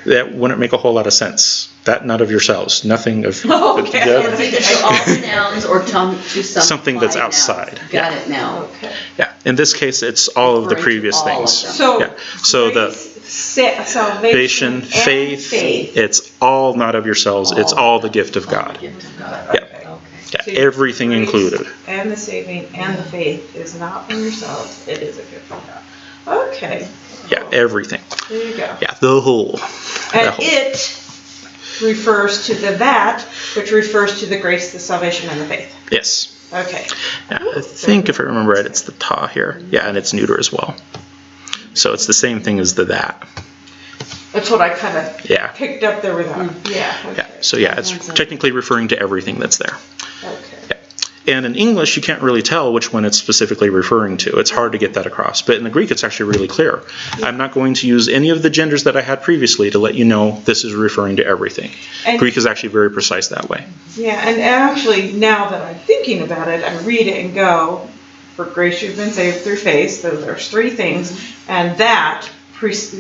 that wouldn't make a whole lot of sense. That not of yourselves, nothing of Okay. It's either to all nouns or to something that's nouns. outside. Got it now. Okay. Yeah. In this case, it's all of the Referring to previous all of things. them. So, Yeah. So the salvation, salvation, faith, it's all not of yourselves. It's all the gift of God. Gift of God. Yeah. Okay. Yeah. So Everything grace included. And the saving and the faith is not from yourselves, it is a gift from God. Okay. Yeah. Everything. There you go. Yeah. The whole. The And whole. it refers to the that, which refers to the grace, the salvation, and the faith. Yes. Okay. Yeah, I think if I remember right, it's the ta here. Yeah, and it's neuter as well. So it's the same thing as the that. That's what I kind of Yeah. picked up there with that. Yeah. Yeah. Okay. So yeah, it's technically referring to everything that's there. Okay. And in English, you can't really tell which one it's specifically referring to. It's hard to get that across. But in the Greek, it's actually really clear. I'm not going to use any of the genders that I had previously to let you know this is referring to everything. And- Greek is actually very precise that way. Yeah, and actually, now that I'm thinking about it, I read it and go, for grace you've been saved through faith, so there's three things, and that,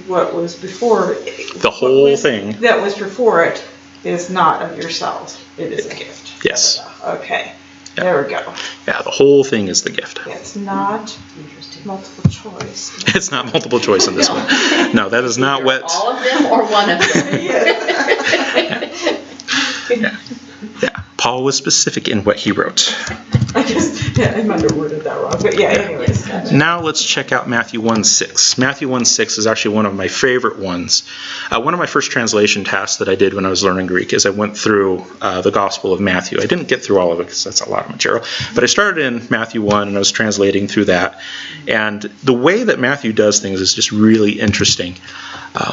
what was before, The whole thing. that was before it is not of yourselves, it is a gift. Yes. Okay, there we go. Yeah, the whole thing is the gift. It's not Interesting. multiple choice. It's not multiple choice in this one. No, that is not what... All of them or one of them? Yeah, Paul was specific in what he wrote. I might have worded that wrong, but yeah, anyways. Now let's check out Matthew 1:6. Matthew 1:6 is actually one of my favorite ones. One of my first translation tasks that I did when I was learning Greek is I went through the Gospel of Matthew. I didn't get through all of it because that's a lot of material, but I started in Matthew 1 and I was translating through that. And the way that Matthew does things is just really interesting.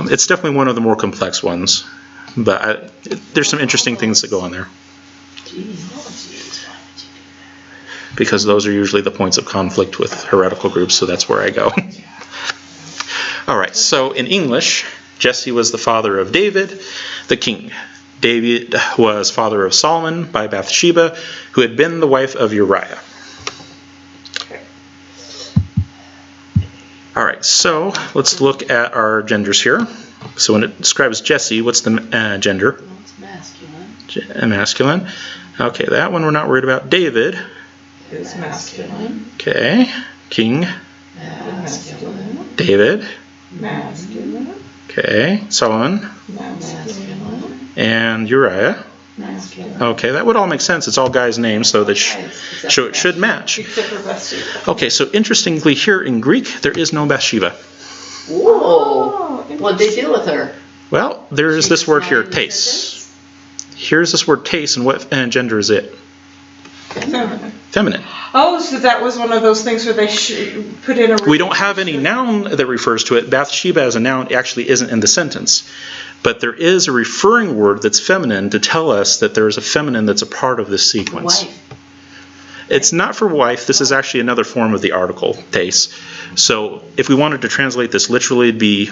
It's definitely one of the more complex ones, but there's some interesting things that go on there. Because those are usually the points of conflict with heretical groups, so that's where I go. All right, so in English, Jesse was the father of David, the king. David was father of Solomon by Bathsheba, who had been the wife of Uriah. All right, so let's look at our genders here. So when it describes Jesse, what's the gender? Well, it's masculine. Masculine. Okay, that one we're not worried about. David. Is masculine. Okay. King. Masculine. David. Masculine. Okay. Solomon. Masculine. And Uriah. Masculine. Okay, that would all make sense. It's all guys' names, so that so it should match. Except for Bathsheba. Okay, so interestingly, here in Greek, there is no Bathsheba. Whoa. What'd they do with her? Well, there is this word here, tes. Here's this word tes, and what gender is it? Feminine. Oh, so that was one of those things where they put in a... We don't have any noun that refers to it. Bathsheba as a noun actually isn't in the sentence. But there is a referring word that's feminine to tell us that there is a feminine that's a part of this sequence. Wife. It's not for wife. This is actually another form of the article, tes. So if we wanted to translate this literally, it'd be...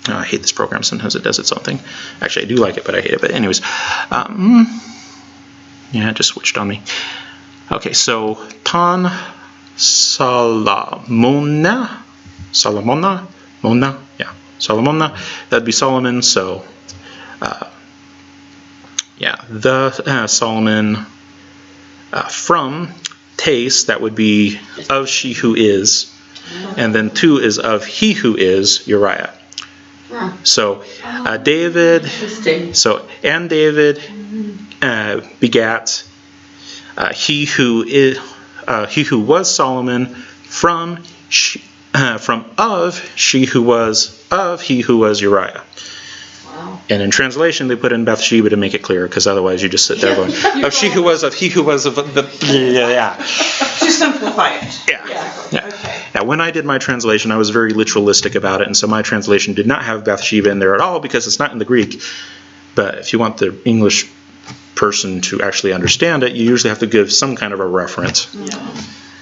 I hate this program. Sometimes it does its own thing. Actually, I do like it, but I hate it. But anyways... yeah, it just switched on me. Okay, so Tan Salamona, Salamona, that'd be Solomon. So, yeah, the Solomon from tes, that would be of she who is, and then to is of he who is, Uriah. So David, so and David begat he who was Solomon from of she who was of he who was Uriah. Wow. And in translation, they put in Bathsheba to make it clear, because otherwise you just sit there going, of she who was of he who was of the yeah. To simplify it. Yeah. Yeah. Okay. Yeah, when I did my translation, I was very literalistic about it, and so my translation did not have Bathsheba in there at all because it's not in the Greek. But if you want the English person to actually understand it, you usually have to give some kind of a reference.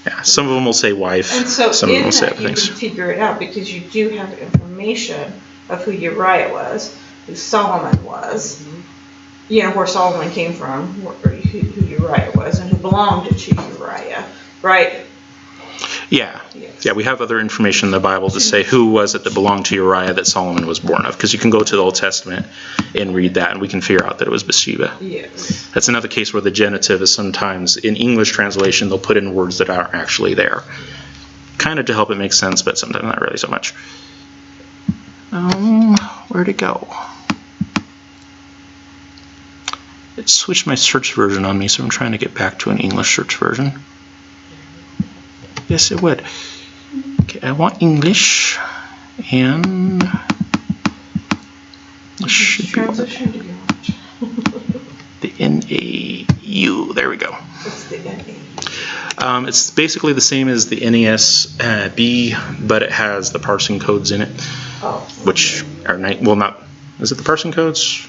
Yeah, some of them will say wife, And so some of them in will say that other you things. can figure it out because you do have information of who Uriah was, who Solomon was, where Solomon came from, who Uriah was, and who belonged to Uriah. Right. Yeah. Yes. Yeah, we have other information in the Bible to say who was it that belonged to Uriah that Solomon was born of. Because you can go to the Old Testament and read that, and we can figure out that it was Bathsheba. Yes. That's another case where the genitive is sometimes, in English translation, they'll put in words that aren't actually there. Kind of to help it make sense, but sometimes not really so much. Where'd it go? It switched my search version on me, so I'm trying to get back to an English search version. Yes, it would. Okay, I want English, and it should be Transition do you want? the NAU. There we go. What's the NA? It's basically the same as the NASB, but it has the parsing codes in it, Oh. which are not. Is it the parsing codes?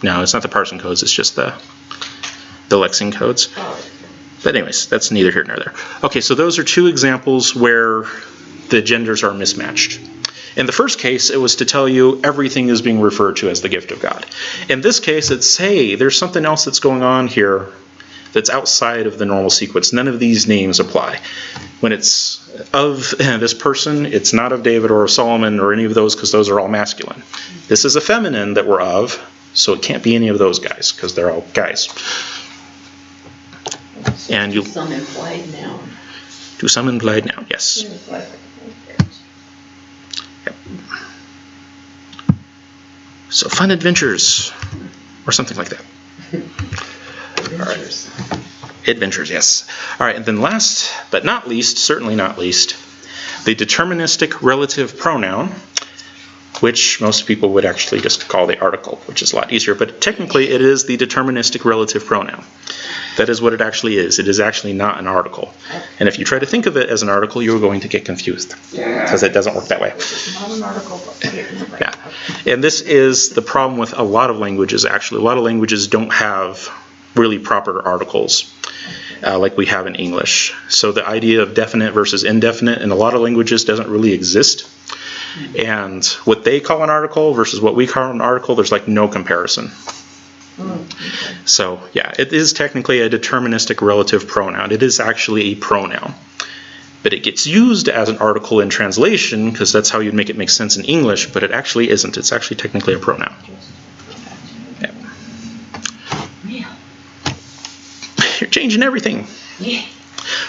No, it's not the parsing codes. It's just the lexing codes. Oh. But anyways, that's neither here nor there. Okay, so those are two examples where the genders are mismatched. In the first case, it was to tell you everything is being referred to as the gift of God. In this case, it's, hey, there's something else that's going on here that's outside of the normal sequence. None of these names apply. When it's of this person, it's not of David or of Solomon or any of those, because those are all masculine. This is a feminine that we're of, so it can't be any of those guys, because they're all guys. And you Some implied noun. do some implied noun, yes. Yep. So fun adventures, or something like that. Adventures. Adventures, yes. All right, and then last but not least, certainly not least, the deterministic relative pronoun, which most people would actually just call the article, which is a lot easier, but technically it is the deterministic relative pronoun. That is what it actually is. It is actually not an article. And if you try to think of it as an article, you're going to get confused, because it doesn't work that way. It's not an article, but put it in the right. Yeah. And this is the problem with a lot of languages, actually. A lot of languages don't have really proper articles like we have in English. So the idea of definite versus indefinite in a lot of languages doesn't really exist. And what they call an article versus what we call an article, there's like no comparison. So yeah, it is technically a deterministic relative pronoun. It is actually a pronoun. But it gets used as an article in translation because that's how you'd make it make sense in English, but it actually isn't. It's actually technically a pronoun. Yeah. You're changing everything. Yeah.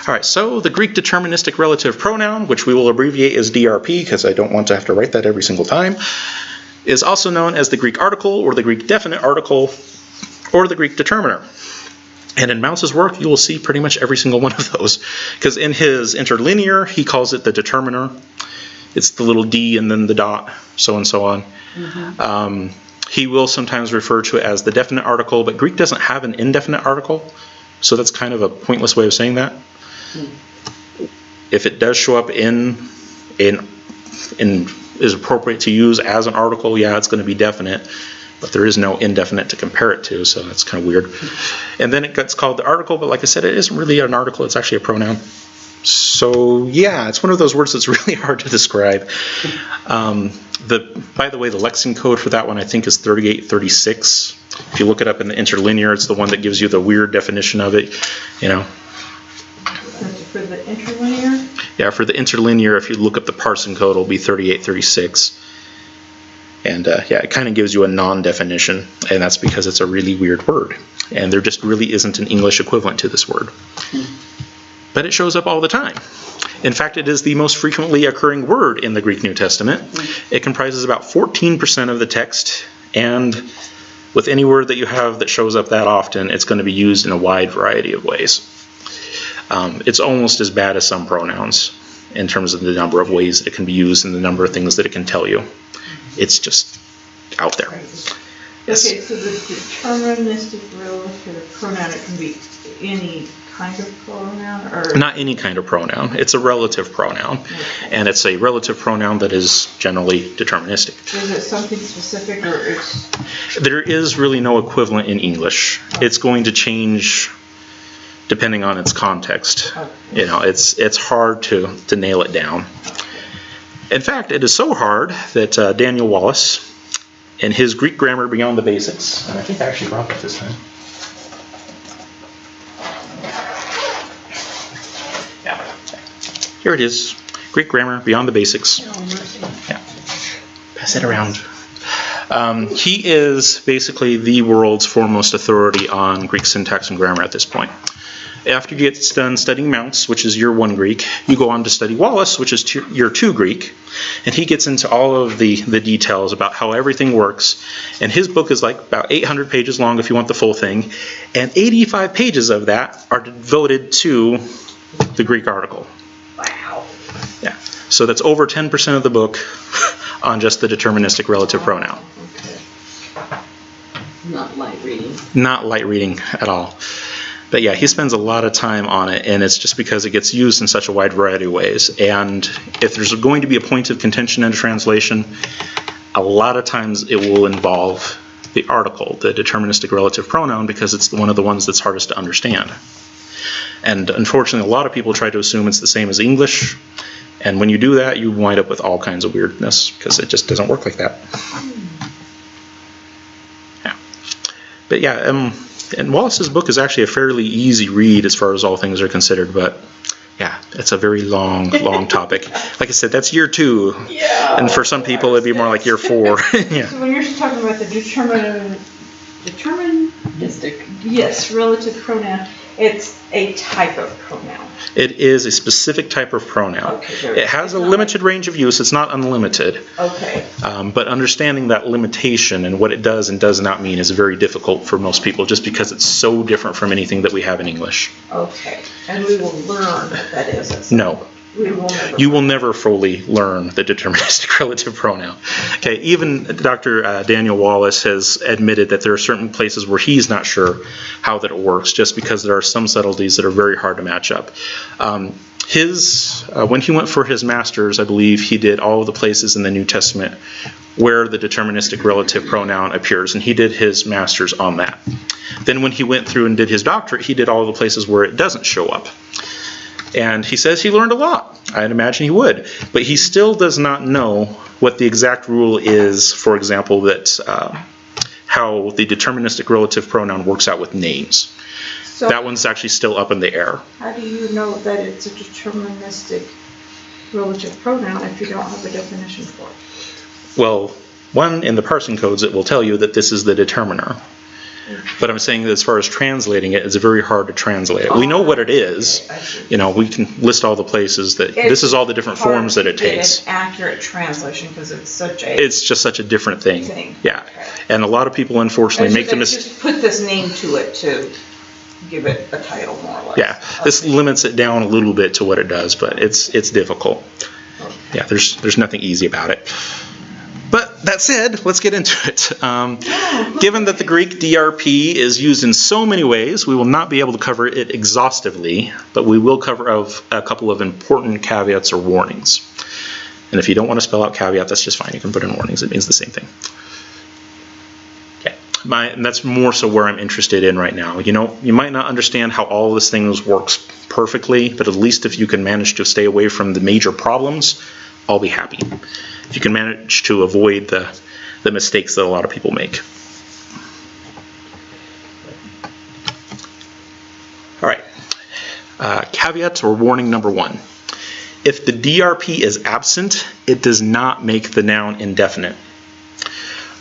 All right, so the Greek deterministic relative pronoun, which we will abbreviate as DRP because I don't want to have to write that every single time, is also known as the Greek article or the Greek definite article or the Greek determiner. And in Mouse's work, you will see pretty much every single one of those. Because in his interlinear, he calls it the determiner. It's the little d and then the dot, so and so on. Mm-hmm. He will sometimes refer to it as the definite article, but Greek doesn't have an indefinite article, so that's kind of a pointless way of saying that. If it does show up in is appropriate to use as an article, yeah, it's going to be definite. But there is no indefinite to compare it to, so that's kind of weird. And then it gets called the article, but like I said, it isn't really an article, it's actually a pronoun. So yeah, it's one of those words that's really hard to describe. By the way, the lexing code for that one I think is 3836. If you look it up in the interlinear, it's the one that gives you the weird definition of it, you know. For the interlinear? Yeah, for the interlinear, if you look up the parsing code, it'll be 3836. And yeah, it kind of gives you a non-definition, and that's because it's a really weird word. And there just really isn't an English equivalent to this word. But it shows up all the time. In fact, it is the most frequently occurring word in the Greek New Testament. It comprises about 14% of the text, and with any word that you have that shows up that often, it's going to be used in a wide variety of ways. It's almost as bad as some pronouns in terms of the number of ways that it can be used and the number of things that it can tell you. It's just out there. Yes. Okay, so the deterministic relative pronoun, it can be any kind of pronoun? Or Not any kind of pronoun. It's a relative pronoun. Okay. And it's a relative pronoun that is generally deterministic. Is it something specific, or it's... There is really no equivalent in English. Oh. It's going to change depending on its context. Okay. You know, it's hard to nail it down. In fact, it is so hard that Daniel Wallace, in his Greek Grammar Beyond the Basics, and I think I actually brought that this time. Here it is. Greek grammar, beyond the basics. Oh, mercy. Pass it around. He is basically the world's foremost authority on Greek syntax and grammar at this point. After you get done studying Mounts, which is year 1 Greek, you go on to study Wallace, which is year 2 Greek, and he gets into all of the details about how everything works. And his book is like about 800 pages long if you want the full thing, and 85 pages of that are devoted to the Greek article. Wow. Yeah. So that's over 10% of the book on just the deterministic relative pronoun. Okay. Not light reading. Not light reading at all. But yeah, he spends a lot of time on it, and it's just because it gets used in such a wide variety of ways. And if there's going to be a point of contention in a translation, a lot of times it will involve the article, the deterministic relative pronoun, because it's one of the ones that's hardest to understand. And unfortunately, a lot of people try to assume it's the same as English, and when you do that, you wind up with all kinds of weirdness, because it just doesn't work like that. Yeah. But yeah, and Wallace's book is actually a fairly easy read as far as all things are considered, but yeah, it's a very long topic. Like I said, that's year 2. Yeah. And for some people, it'd be more like year 4. Yeah. So when you're talking about the Mystic. yes, relative pronoun, it's a type of pronoun. It is a specific type of pronoun. Okay, It has a limited range of use. It's not unlimited. Okay. But understanding that limitation and what it does and does not mean is very difficult for most people, just because it's so different from anything that we have in English. Okay. And we will learn what that is. at some No. point. We will never. You will never fully learn the deterministic relative pronoun. Okay, even Dr. Daniel Wallace has admitted that there are certain places where he's not sure how that it works, just because there are some subtleties that are very hard to match up. When he went for his master's, I believe he did all of the places in the New Testament where the deterministic relative pronoun appears, and he did his master's on that. Then when he went through and did his doctorate, he did all of the places where it doesn't show up. And he says he learned a lot. I'd imagine he would. But he still does not know what the exact rule is, for example, that how the deterministic relative pronoun works out with names. So That one's actually still up in the air. how do you know that it's a deterministic relative pronoun if you don't have a definition for it? Well, one, in the parsing codes, it will tell you that this is the determiner. But I'm saying that as far as translating it, it's very hard to translate it. We know what it is. Okay, I see. You know, we can list all the places that this is all the different forms that it takes. It's an accurate translation because it's such a. It's just such a different thing. Yeah. Okay. And a lot of people, unfortunately, make the mistake. Just put this name to it to give it a title, more or less. Yeah, this limits it down a little bit to what it does, but it's difficult. Okay. Yeah, there's nothing easy about it. But that said, let's get into it. Given that the Greek DRP is used in so many ways, we will not be able to cover it exhaustively, but we will cover a couple of important caveats or warnings. And if you don't want to spell out caveat, that's just fine. You can put in warnings. It means the same thing. Okay. And that's more so where I'm interested in right now. You know, you might not understand how all this thing works perfectly, but at least if you can manage to stay away from the major problems, I'll be happy. If you can manage to avoid the mistakes that a lot of people make. All right. Caveat or warning number 1. If the DRP is absent, it does not make the noun indefinite.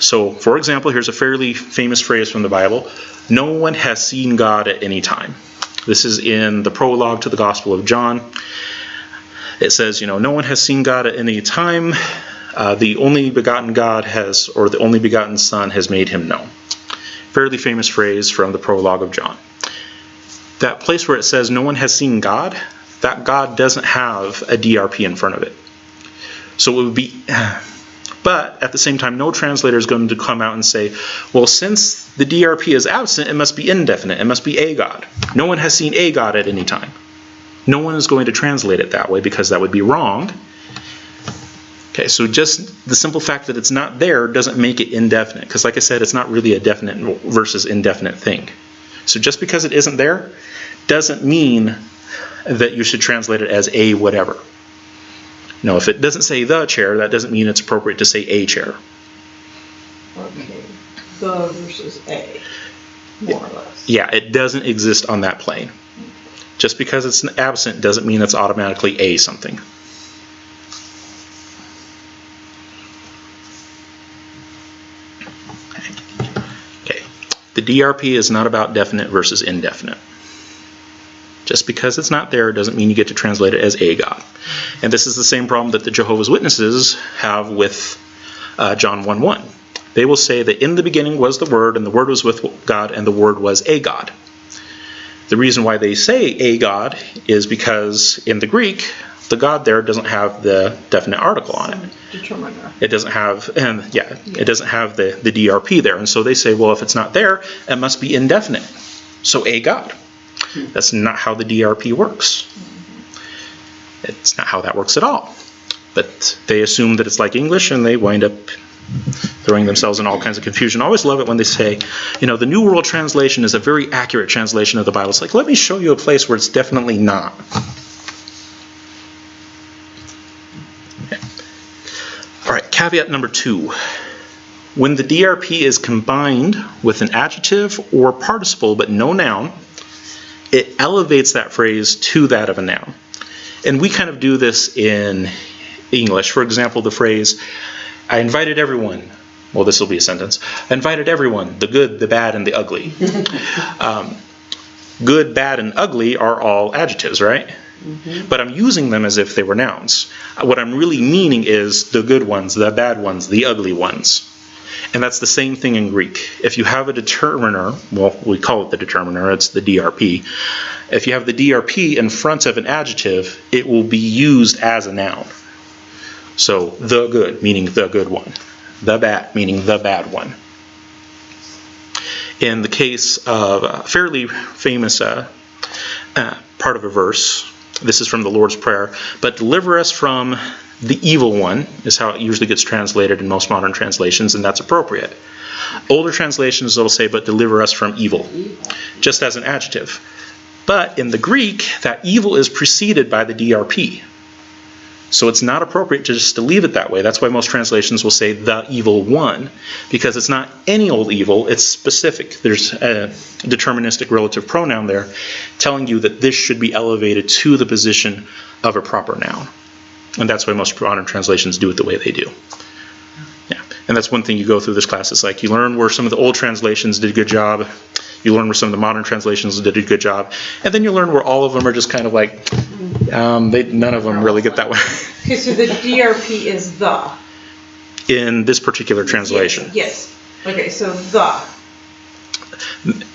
So, for example, here's a fairly famous phrase from the Bible. No one has seen God at any time. This is in the prologue to the Gospel of John. It says, you know, no one has seen God at any time. The only begotten God has, or the only begotten Son has made him known. Fairly famous phrase from the prologue of John. That place where it says no one has seen God, that God doesn't have a DRP in front of it. So it would be, but at the same time, no translator is going to come out and say, well, since the DRP is absent, it must be indefinite. It must be a God. No one has seen a God at any time. No one is going to translate it that way because that would be wrong. Okay, so just the simple fact that it's not there doesn't make it indefinite, because like I said, it's not really a definite versus indefinite thing. So just because it isn't there doesn't mean that you should translate it as a whatever. No, if it doesn't say the chair, that doesn't mean it's appropriate to say a chair. Okay. The versus a, more or less. Yeah, it doesn't exist on that plane. Just because it's absent doesn't mean it's automatically a something. Okay. The DRP is not about definite versus indefinite. Just because it's not there doesn't mean you get to translate it as a God. And this is the same problem that the Jehovah's Witnesses have with John 1:1. They will say that in the beginning was the Word, and the Word was with God, and the Word was a God. The reason why they say a God is because in the Greek, the God there doesn't have the definite article on it. Determiner. It doesn't have, it doesn't have the DRP there. And so they say, well, if it's not there, it must be indefinite. So a God. That's not how the DRP works. It's not how that works at all. But they assume that it's like English, and they wind up throwing themselves in all kinds of confusion. I always love it when they say, you know, the New World Translation is a very accurate translation of the Bible. It's like, let me show you a place where it's definitely not. Okay. All right, caveat number 2. When the DRP is combined with an adjective or participle but no noun, it elevates that phrase to that of a noun. And we kind of do this in English. For example, the phrase, I invited everyone. Well, this will be a sentence. I invited everyone, the good, the bad, and the ugly. Good, bad, and ugly are all adjectives, right? Mm-hmm. But I'm using them as if they were nouns. What I'm really meaning is the good ones, the bad ones, the ugly ones. And that's the same thing in Greek. If you have a determiner, well, we call it the determiner, it's the DRP. If you have the DRP in front of an adjective, it will be used as a noun. So, the good, meaning the good one. The bad, meaning the bad one. In the case of a fairly famous part of a verse, this is from the Lord's Prayer, but deliver us from the evil one, is how it usually gets translated in most modern translations, and that's appropriate. Older translations will say, but deliver us from evil, just as an adjective. But in the Greek, that evil is preceded by the DRP. So it's not appropriate to just to leave it that way. That's why most translations will say the evil one, because it's not any old evil, it's specific. There's a deterministic relative pronoun there telling you that this should be elevated to the position of a proper noun. And that's why most modern translations do it the way they do. Yeah. And that's one thing you go through this class. It's like you learn where some of the old translations did a good job. You learn where some of the modern translations did a good job. And then you learn where all of them are just kind of like, none of them really get that way. Okay, so the DRP is the. In this particular translation. Yes. Okay, so the.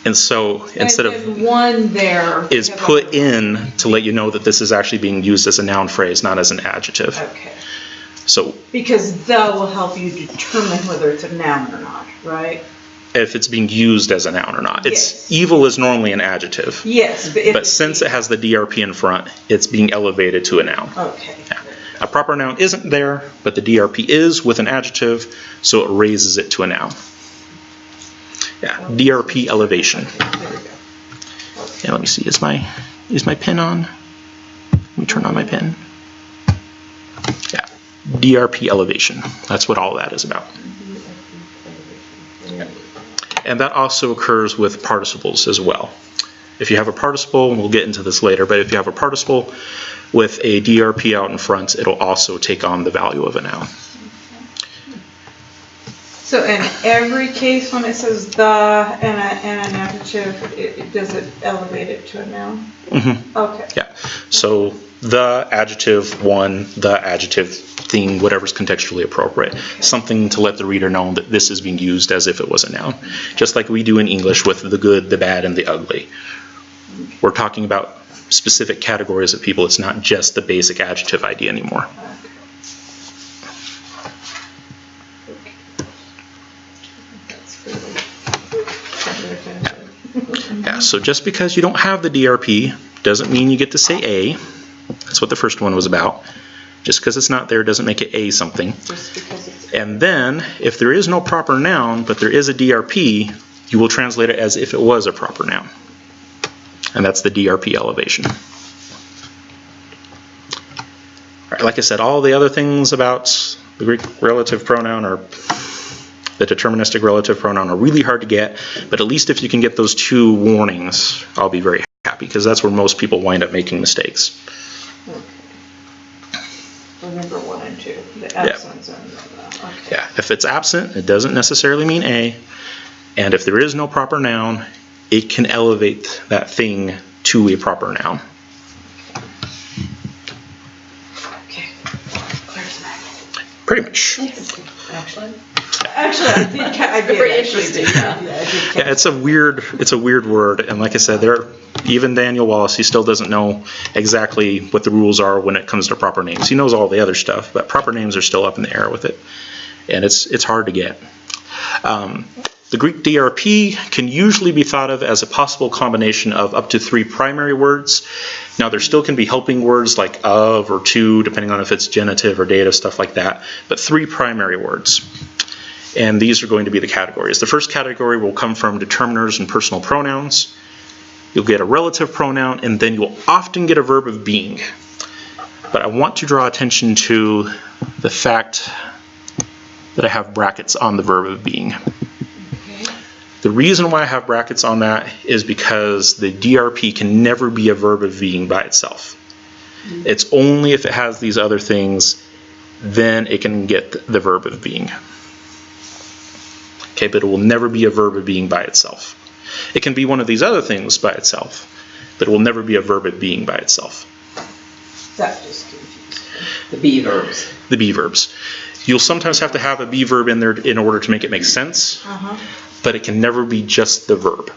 And so instead of one there is put in to let you know that this is actually being used as a noun phrase, not as an adjective. Okay. So because the will help you determine whether it's a noun or not, right? If it's being used as a noun or not. Yes. It's evil is normally an adjective. Yes, but since it has the DRP in front, it's being elevated to a noun. Okay. Yeah. A proper noun isn't there, but the DRP is with an adjective, so it raises it to a noun. Yeah, DRP elevation. Okay, there we go. Yeah, let me see. Is my pen on? Let me turn on my pen. Yeah, DRP elevation. That's what all that is about. Yeah. And that also occurs with participles as well. If you have a participle, and we'll get into this later, but if you have a participle with a DRP out in front, it'll also take on the value of a noun. So in every case when it says the and an adjective, does it elevate it to a noun? Mm-hmm. Okay. Yeah. So the adjective one, the adjective thing, whatever's contextually appropriate. Okay. Something to let the reader know that this is being used as if it was a noun. Just like we do in English with the good, the bad, and the ugly. We're talking about specific categories of people. It's not just the basic adjective idea anymore. Yeah, so just because you don't have the DRP doesn't mean you get to say a. That's what the first one was about. Just because it's not there doesn't make it a something. And then, if there is no proper noun, but there is a DRP, you will translate it as if it was a proper noun. And that's the DRP elevation. All right, like I said, all the other things about the Greek relative pronoun or the deterministic relative pronoun are really hard to get, but at least if you can get those two warnings, I'll be very happy. because that's where most people wind up making mistakes. Okay. Remember 1 and 2, the absence and the, okay. Yeah, if it's absent, it doesn't necessarily mean a, and if there is no proper noun, it can elevate that thing to a proper noun. Okay. Clears that. Pretty much. Actually, Actually, I did. very actually interesting. do. Yeah. Yeah, I did. Yeah, it's a weird word, and like I said, even Daniel Wallace, he still doesn't know exactly what the rules are when it comes to proper names. He knows all the other stuff, but proper names are still up in the air with it, and it's hard to get. The Greek DRP can usually be thought of as a possible combination of up to 3 primary words. Now, there still can be helping words like of or to, depending on if it's genitive or dative, stuff like that, but 3 primary words. And these are going to be the categories. The first category will come from determiners and personal pronouns. You'll get a relative pronoun, and then you'll often get a verb of being. But I want to draw attention to the fact that I have brackets on the verb of being. The reason why I have brackets on that is because the DRP can never be a verb of being by itself. It's only if it has these other things, then it can get the verb of being. Okay, but it will never be a verb of being by itself. It can be one of these other things by itself, but it will never be a verb of being by itself. That just confused me. The be verbs. The be verbs. You'll sometimes have to have a be verb in there in order to make it make sense, but it can never be just the verb.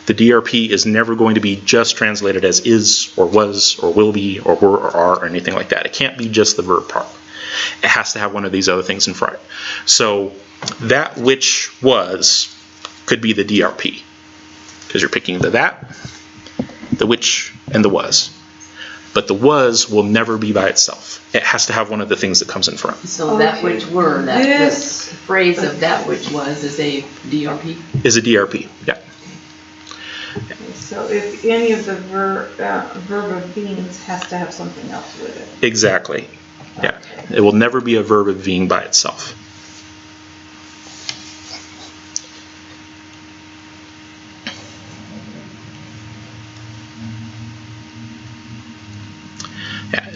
The DRP is never going to be just translated as is or was or will be or were or are or anything like that. It can't be just the verb part. It has to have one of these other things in front. So that which was could be the DRP, because you're picking the that, the which, and the was. But the was will never be by itself. It has to have one of the things that comes in front. So that which were, the phrase of that which was is a DRP? Is a DRP, yeah. So if any of the verb of beings has to have something else with it. Exactly, yeah. It will never be a verb of being by itself.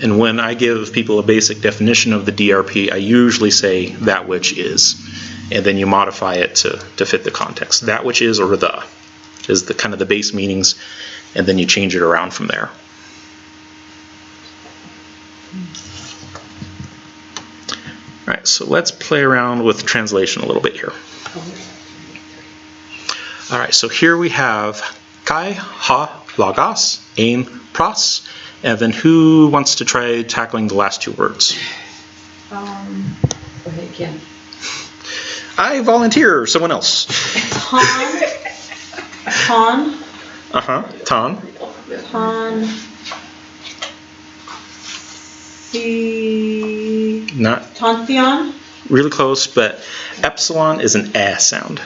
And when I give people a basic definition of the DRP, I usually say that which is, and then you modify it to fit the context. That which is, or the, is the kind of the base meanings, and then you change it around from there. All right, so let's play around with translation a little bit here. All right, so here we have kai, ha, logos, ein, pros. And then who wants to try tackling the last 2 words? Go ahead, Kim. I volunteer. Someone else. Ton. Ton. Not Tontheon. really close, but epsilon is an a sound.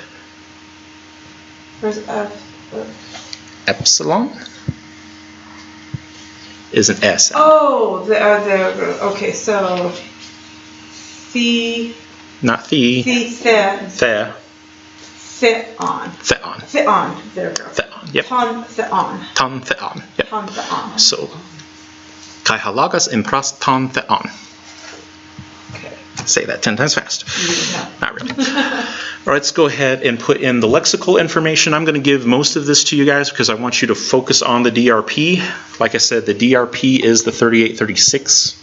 Where's Epsilon is an S sound. Oh, okay, so the. Not the. The. Theon. Theon. Theon. There we go. Theon. Yep. Ton theon. Ton theon. Yep. Ton theon. So, kai ha logos in pros ton theon. Okay. Say that 10 times fast. No. Not really. All right, let's go ahead and put in the lexical information. I'm going to give most of this to you guys because I want you to focus on the DRP. Like I said, the DRP is the 3836.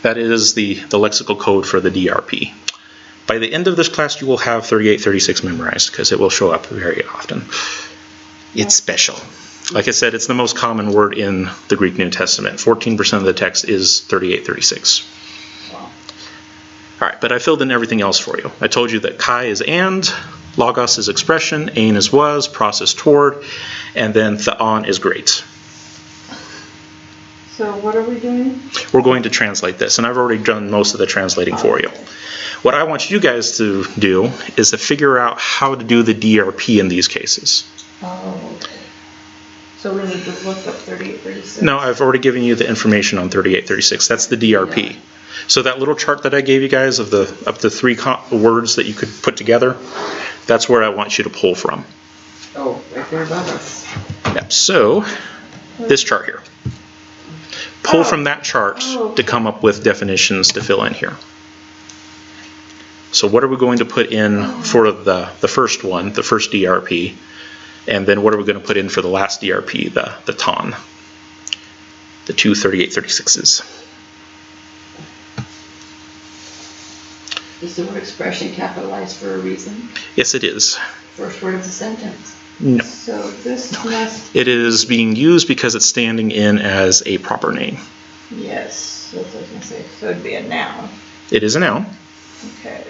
That is the lexical code for the DRP. By the end of this class, you will have 3836 memorized because it will show up very often. It's special. Like I said, it's the most common word in the Greek New Testament. 14% of the text is 3836. All right, but I filled in everything else for you. I told you that kai is and, logos is expression, ein is was, pros is toward, and then theon is great. So what are we doing? We're going to translate this, and I've already done most of the translating for you. What I want you guys to do is to figure out how to do the DRP in these cases. Oh, okay. So we need to look up 3836? No, I've already given you the information on 3836. That's the DRP. So that little chart that I gave you guys of the up to 3 words that you could put together, that's where I want you to pull from. Oh, right there above us. Yep, so this chart here. Pull Oh. from that chart Oh, to okay. come up with definitions to fill in here. So what are we going to put in for the first one, the first DRP? And then what are we going to put in for the last DRP, the TON? The two 3836s. Is the word expression capitalized for a reason? Yes, it is. First word of the sentence. No. So this must, It is being used because it's standing in as a proper name. yes, that's what I was gonna say, so it'd be a noun, It is a noun. okay.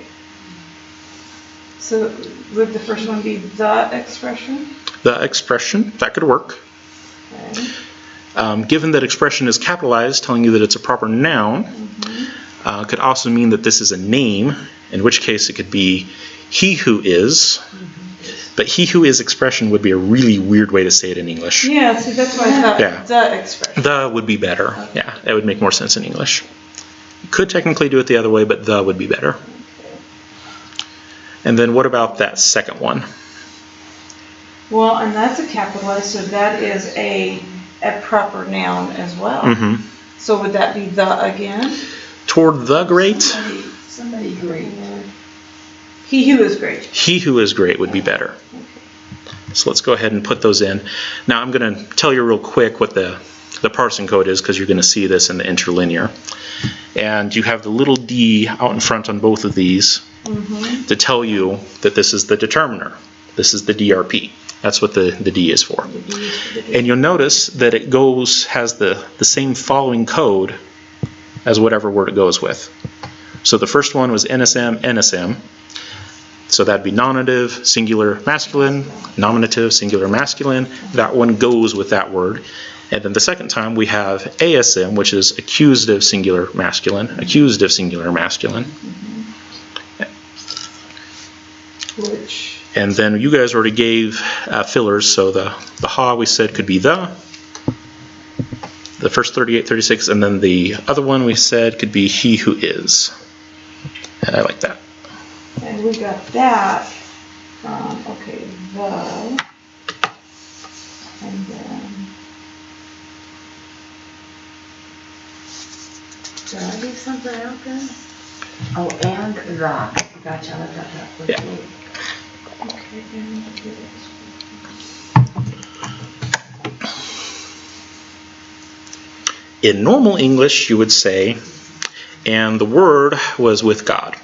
So would the first one be the expression? The expression, that could work. Okay. Given that expression is capitalized, telling you that it's a proper noun, could also mean that this is a name, in which case it could be he who is, but he who is expression would be a really weird way to say it in English. Yeah, see, that's why I thought Yeah. the expression. The would be better. Yeah, that would make more sense in English. You could technically do it the other way, but the would be better. And then what about that second one? Well, and that's a capitalized, so that is a proper noun as well. Mm-hmm. So would that be the again? Toward the great, Somebody great. He who is great. he who is great would be better. So let's go ahead and put those in. Now I'm going to tell you real quick what the parsing code is, because you're going to see this in the interlinear. And you have the little d out in front on both of these to tell you that this is the determiner. This is the DRP. That's what the D is for. And you'll notice that it has the same following code as whatever word it goes with. So the first one was NSM, NSM. So that'd be nominative, singular, masculine, nominative, singular, masculine. That one goes with that word. And then the second time we have ASM, which is accusative, singular, masculine, accusative, singular, masculine. Which, And then you guys already gave fillers, so the ha we said could be the first 38, 36, and then the other one we said could be he who is. And I like that. and we got that from, okay, the, and then, Did I leave something out then? Oh, and the. Gotcha, I got that. Yeah. okay, and In normal English, you would say, and the word was with God.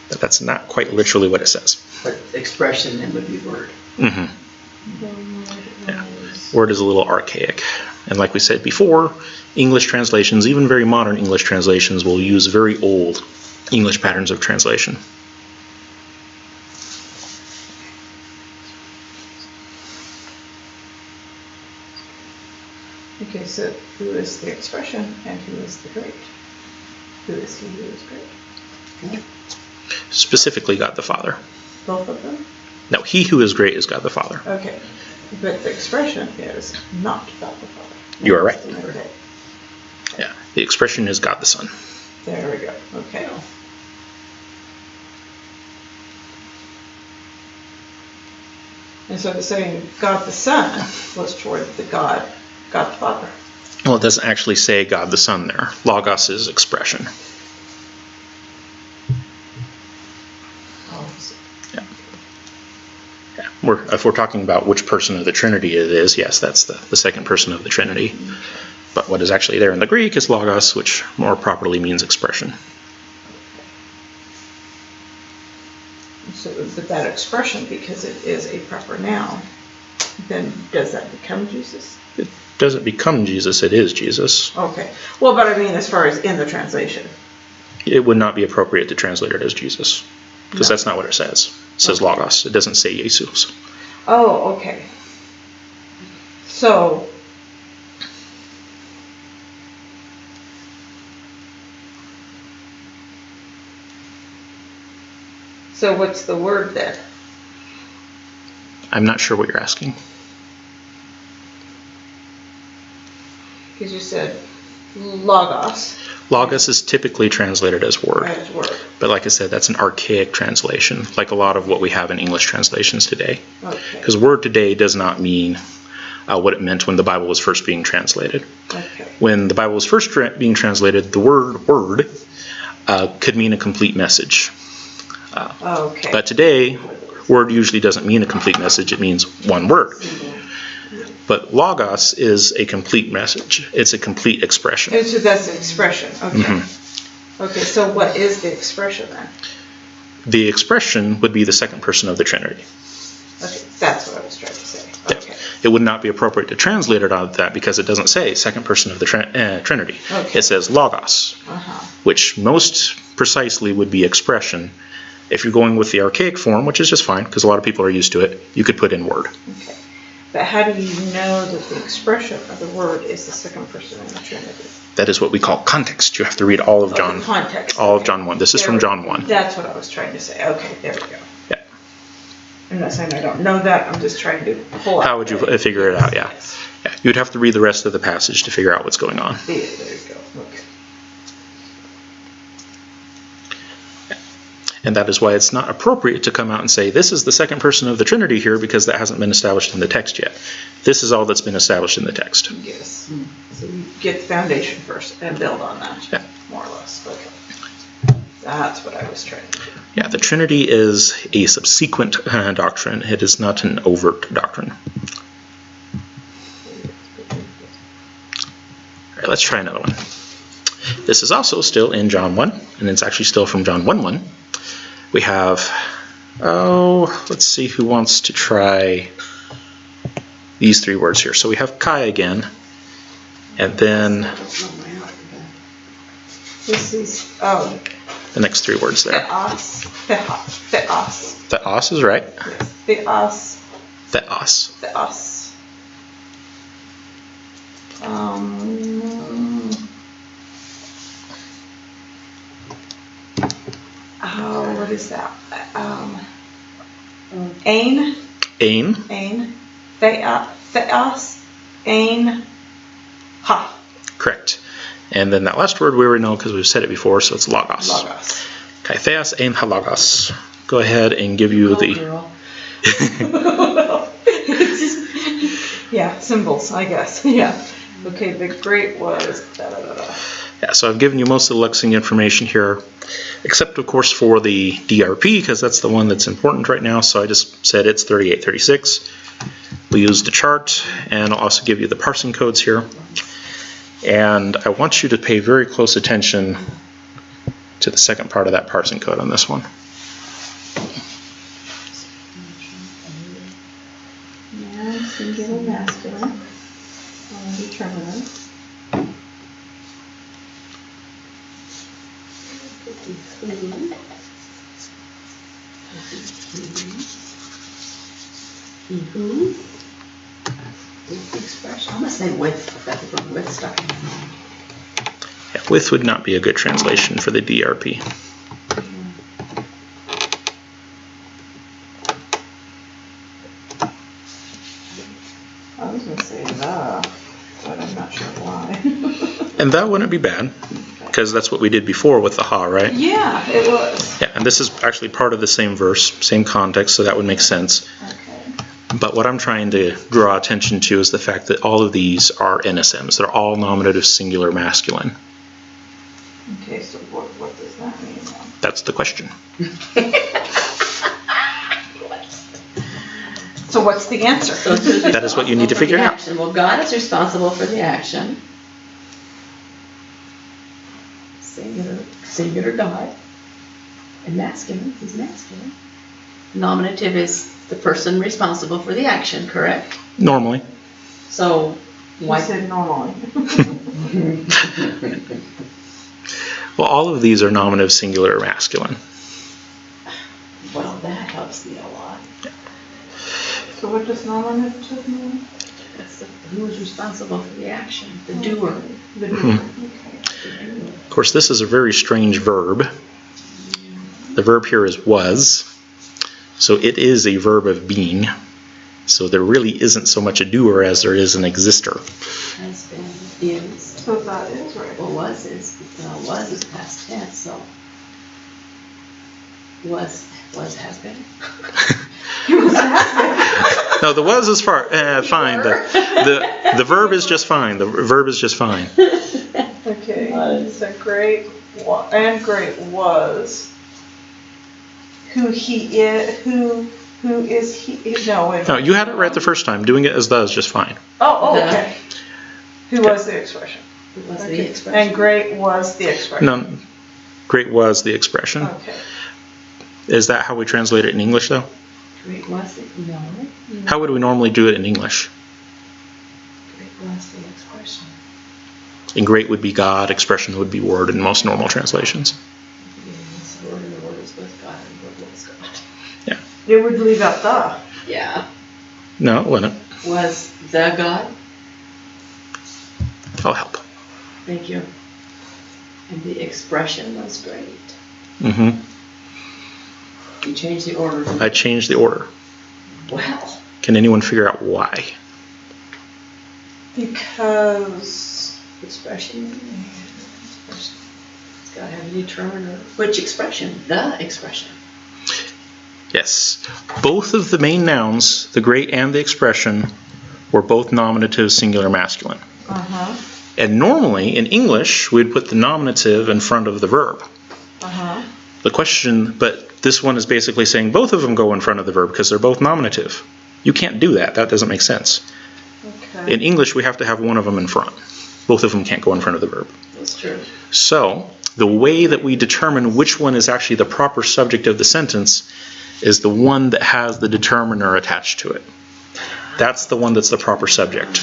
But that's not quite literally what it says. But expression then would be word. Mm-hmm. the word was, Word is a little archaic. And like we said before, English translations, even very modern English translations, will use very old English patterns of translation. okay, so who is the expression and who is the great? Who is he who is great? Specifically God the Father. Both of them? No, he who is great is God the Father. Okay, but the expression is not God the Father. You are right. Okay, Yeah, the expression is God the Son. there we go, okay. And so it's saying God the Son was toward the God the Father. Well, it doesn't actually say God the Son there. Logos is expression. Yeah. If we're talking about which person of the Trinity it is, yes, that's the second person of the Trinity. But what is actually there in the Greek is logos, which more properly means expression. So, but that expression, because it is a proper noun, then does that become Jesus? It doesn't become Jesus, it is Jesus. Okay. Well, but I mean, as far as in the translation. It would not be appropriate to translate it as Jesus, because that's not what it says. It says logos. It doesn't say Jesus. Oh, okay. So, what's the word then? I'm not sure what you're asking. Because you said logos Logos is typically translated as word. as word. But like I said, that's an archaic translation, like a lot of what we have in English translations today. Okay. Because word today does not mean what it meant when the Bible was first being translated. Okay. When the Bible was first being translated, the word could mean a complete message. Okay. But today, word usually doesn't mean a complete message, it means one word. But logos is a complete message. It's a complete expression. And so that's the expression. Okay. Okay, so what is the expression then? The expression would be the second person of the Trinity. Okay, that's what I was trying to say. Yeah. Okay. It would not be appropriate to translate it out that because it doesn't say second person of the Trinity. Okay. It says logos, which most precisely would be expression. If you're going with the archaic form, which is just fine because a lot of people are used to it, you could put in word. Okay. But how do you know that the expression of the word is the second person in the Trinity? That is what we call context. You have to read all of John. The context. All of okay. John 1. This is from John 1. That's what I was trying to say. Okay, there we go. Yeah. I'm not saying I don't know that. I'm just trying to pull out. How would you figure it out? Yeah. Yes. Yeah. You'd have to read the rest of the passage to figure out what's going on. There you go. Okay. And that is why it's not appropriate to come out and say, this is the second person of the Trinity here, because that hasn't been established in the text yet. This is all that's been established in the text. Yes. So you get the foundation first and build on that. Yeah. More or less. Okay. That's what I was trying to do. Yeah, the Trinity is a subsequent doctrine. It is not an overt doctrine. All right, let's try another one. This is also still in John 1, and it's actually still from John 1:1. We have, let's see who wants to try these three words here. So we have Kai again, and then This is, the next three words there. theos. Theos is right. Yes. Theos. Theos. What is that? Ain. Ain. Ain. Theos. Ain. Ha. Correct. And then that last word we already know because we've said it before, so it's logos. Logos. Okay, theos, ain, ha, logos. Go ahead and give you the... Girl. Yeah, symbols, I guess. Yeah. Okay, the great was da-da-da-da. Yeah, so I've given you most of the lexing information here, except of course for the DRP, because that's the one that's important right now. So I just said it's 3836. We used a chart, and I'll also give you the parsing codes here. And I want you to pay very close attention to the second part of that parsing code on this one. Noun, singular, masculine, determinant. Who? With expression. I'm gonna say with. That's the word with starting. Yeah, with would not be a good translation for the DRP. I was going to say the, but I'm not sure why. And that wouldn't be bad, because that's what we did before with the ha, right? Yeah, it was. Yeah, and this is actually part of the same verse, same context, so that would make sense. Okay. But what I'm trying to draw attention to is the fact that all of these are NSMs. They're all nominative singular masculine. Okay, so what does that mean now? That's the question. So what's the answer? So who's That is what you need to responsible for figure the out. action? Well, God is responsible for the action. Singular God. And masculine, he's masculine. Nominative is the person responsible for the action, correct? Normally. So You why? said normally. Well, all of these are nominative singular masculine. Well, that helps me a lot. So what does nominative mean? That's who is responsible for the action, the doer. The doer. Okay. Of course, this is a very strange verb. The verb here is was, so it is a verb of being. So there really isn't so much a doer as there is an exister. Has been. is. So that is right. Well, was is past tense, so. Was has been. No, the was is fine. The verb is just fine. The verb is just fine. Okay, so great was who he is, who is he, no, wait. No, you had it right the first time. Doing it as the is just fine. Oh, okay. Who was the expression? Who was Okay. the expression? And great was the expression. No, great was the expression. Okay. Is that how we translate it in English, though? Great was it? No. How would we normally do it in English? Great was the expression. And great would be God, expression would be word in most normal translations. Yes, the word and the word is with God and the word was God. Yeah. It would leave out the. Yeah. No, it wouldn't. Was the God? I'll help. Thank you. And the expression was great. Mm-hmm. You changed the order. I changed the order. Wow. Can anyone figure out why? Because Expression. It's got to have a determiner. Which expression? The expression. Yes. Both of the main nouns, the great and the expression, were both nominative singular masculine. uh-huh. And normally, in English, we'd put the nominative in front of the verb. Uh-huh. The question, but this one is basically saying both of them go in front of the verb because they're both nominative. You can't do that. That doesn't make sense. Okay. In English, we have to have one of them in front. Both of them can't go in front of the verb. That's true. So, the way that we determine which one is actually the proper subject of the sentence is the one that has the determiner attached to it. That's the one that's the proper subject.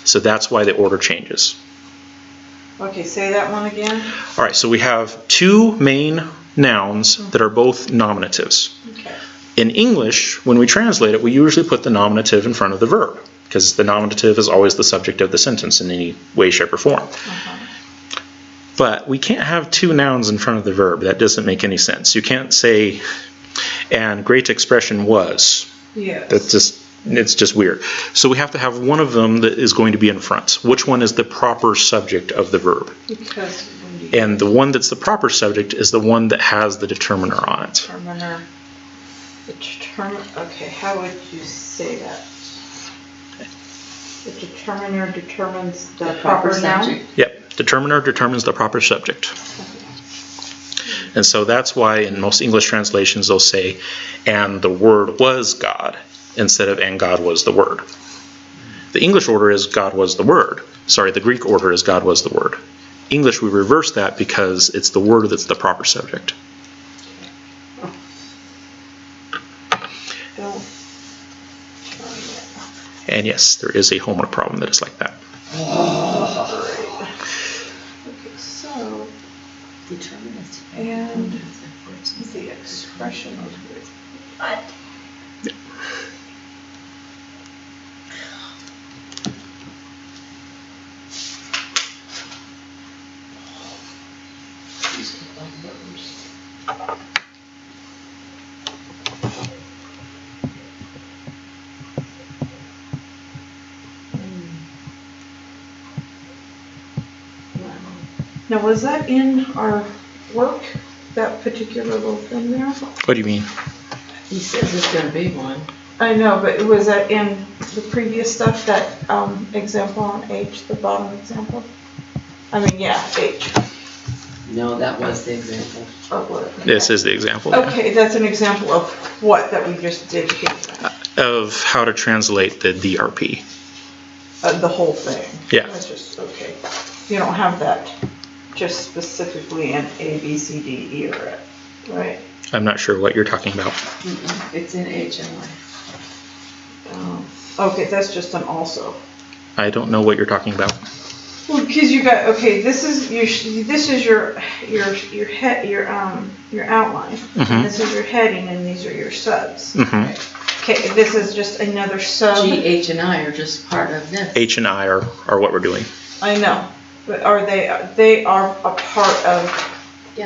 So that's why the order changes. Okay, say that one again. All right, so we have two main nouns that are both nominatives. Okay. In English, when we translate it, we usually put the nominative in front of the verb because the nominative is always the subject of the sentence in any way, shape, or form. Uh-huh. But we can't have two nouns in front of the verb. That doesn't make any sense. You can't say, and great expression was. Yes. It's just weird. So we have to have one of them that is going to be in front. Which one is the proper subject of the verb? Because when you And the one that's the proper subject is the one that has the determiner on it. determiner, okay, how would you say that? The determiner determines the proper noun? subject. Yep, determiner determines the proper subject. And so that's why in most English translations they'll say, and the word was God, instead of and God was the word. The English order is God was the word. Sorry, the Greek order is God was the word. English, we reverse that because it's the word that's the proper subject. Don't And yes, there is a homework problem that is like that. Okay, so Determinist. And the expression of What? These are like numbers. Now, was that in our work, that particular little thing there? What do you mean? He says there's gonna be one. I know, but was that in the previous stuff, that example on H, the bottom example? I mean, yeah, H. No, that was the example. Of what? This is the example. Yeah. Okay, that's an example of what that we just did here. Of how to translate the DRP. The whole thing. Yeah. That's just, okay. You don't have that just specifically in A, B, C, D, E, or F, right? I'm not sure what you're talking about. Mm-mm. It's in HMI. Okay, that's just an also. I don't know what you're talking about. Well, because you got, okay, this is your outline. Mhm. And this is your heading, and these are your subs. Mhm. Okay, this is just another sub. G, H, and I are just part of this. H and I are what we're doing. I know, but are they are a part of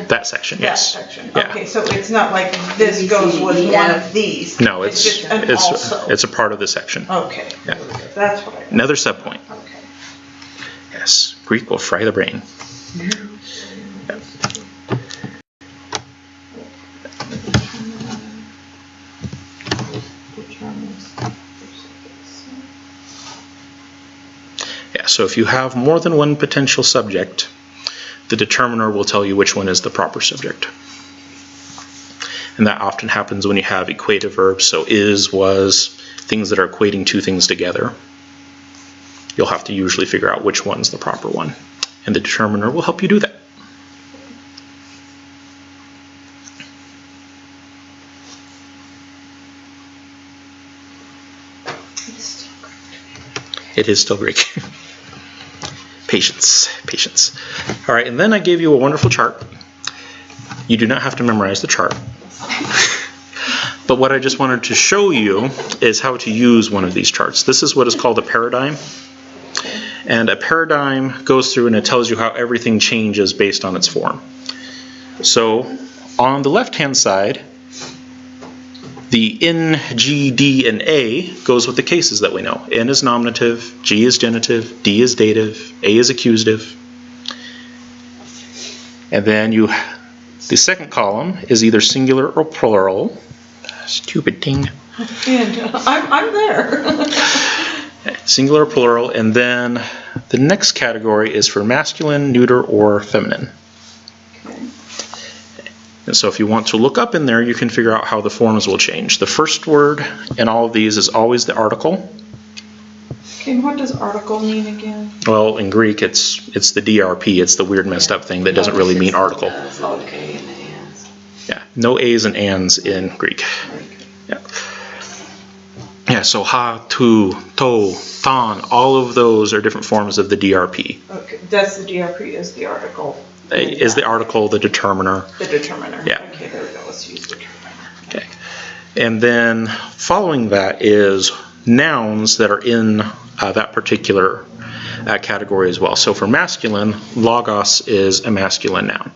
That section, that yes. section? Yeah. Okay, so it's not like this A, B, goes C, with D, one F. of these. No, it's just an also. it's a part of the section. Okay, Yeah. that's what I. Another subpoint. Okay. Yes, Greek will fry the brain. Yeah, so if you have more than one potential subject, the determiner will tell you which one is the proper subject. And that often happens when you have equative verbs, so is, was, things that are equating two things together. You'll have to usually figure out which one's the proper one. And the determiner will help you do that. It is still Greek. Patience, patience. All right, and then I gave you a wonderful chart. You do not have to memorize the chart. But what I just wanted to show you is how to use one of these charts. This is what is called a paradigm. And a paradigm goes through and it tells you how everything changes based on its form. So on the left-hand side, the N, G, D, and A goes with the cases that we know. N is nominative, G is genitive, D is dative, A is accusative. And then the second column is either singular or plural. Stupid thing. And I'm there. Singular or plural, and then the next category is for masculine, neuter, or feminine. And so if you want to look up in there, you can figure out how the forms will change. The first word in all of these is always the article. Okay, and what does article mean again? Well, in Greek, it's the DRP. It's the weird messed up thing that doesn't really mean article. Okay, and the ands. Yeah, no A's and ands in Greek. Yeah. Yeah, so ha, tu, to, ton, all of those are different forms of the DRP. Okay, that's the DRP is the article. Is the article the determiner? The determiner. Yeah. Okay, there we go. Let's use determiner. Okay. And then following that is nouns that are in that particular category as well. So for masculine, logos is a masculine noun.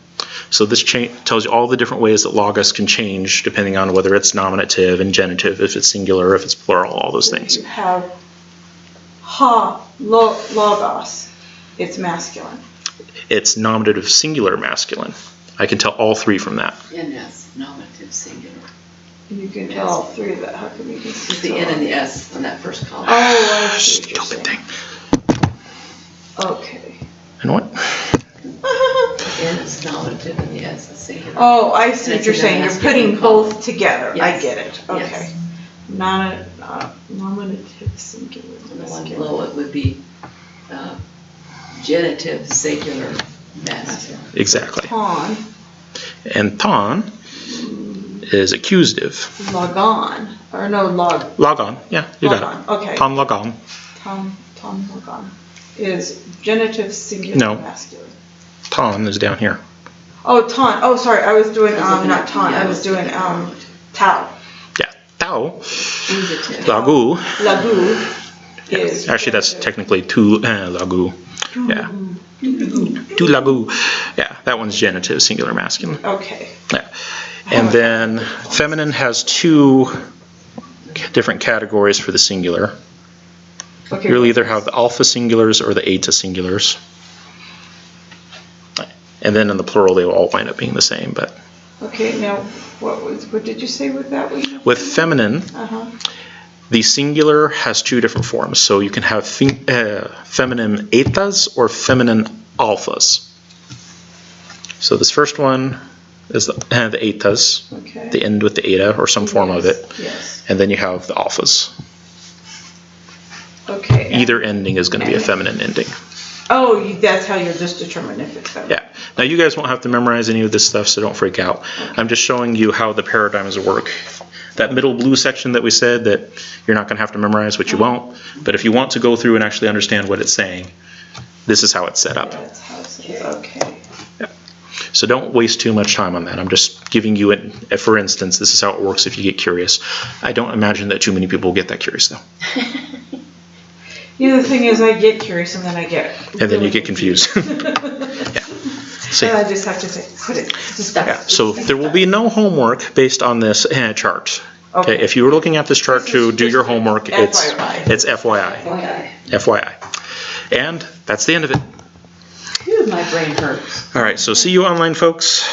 So this tells you all the different ways that logos can change depending on whether it's nominative and genitive, if it's singular, if it's plural, all those things. You have logos. It's masculine. It's nominative singular masculine. I can tell all three from that. NS, nominative singular. You can tell all three of that. How come you can see It's the N and the S on that first column. Oh, I see what you're Stupid saying. thing. Okay. And what? The N is nominative and the S is singular. Oh, I see what That's you're in saying. the You're masculine putting column. both together. I Yes. get it. Okay. Yes. Nominative singular. And the one masculine. below it would be genitive singular masculine. Exactly. Ton, And ton is accusative. logon, or no, Logon, yeah, you got logon. it. Okay. Ton logon. Ton logon is genitive singular No. masculine. Ton is down here. Oh, ton. Oh, sorry. I was doing I was looking not at- ton. yeah, I was doing tau. Yeah. Tau. Accusative. Lagu. Lagu is Actually, that's technically tu lagu. Yeah. Tu lagu. Yeah, that one's genitive, singular masculine. okay. Yeah. And then feminine has two different categories for the singular. Okay. You'll either have the alpha singulars or the eta singulars. And then in the plural, they will all wind up being the same. But Okay. Now, what did you say with that one? with feminine, the singular has two different forms. So you can have feminine etas or feminine alphas. So this first one is the etas. Okay. They end with the eta or some form of it. Yes. And then you have the alphas. Okay. Either ending is going to be a feminine ending. Oh, that's how you're just determining if it's feminine. Yeah. Now you guys won't have to memorize any of this stuff, so don't freak out. I'm just showing you how the paradigms work. That middle blue section that we said that you're not going to have to memorize, which you won't. But if you want to go through and actually understand what it's saying, this is how it's set up. That's how it's okay. So don't waste too much time on that. I'm just giving you it, for instance, this is how it works if you get curious. I don't imagine that too many people will get that curious though. You know, the thing is, I get curious and then I get. And then you get confused. Yeah. See? And I just have to say, put it. Just Yeah. So there will be no homework based on this chart. Okay. If you were looking at this chart to do your homework, it's FYI. FYI. Okay. FYI. And that's the end of it. Phew, my brain hurts. All right, so see you online, folks.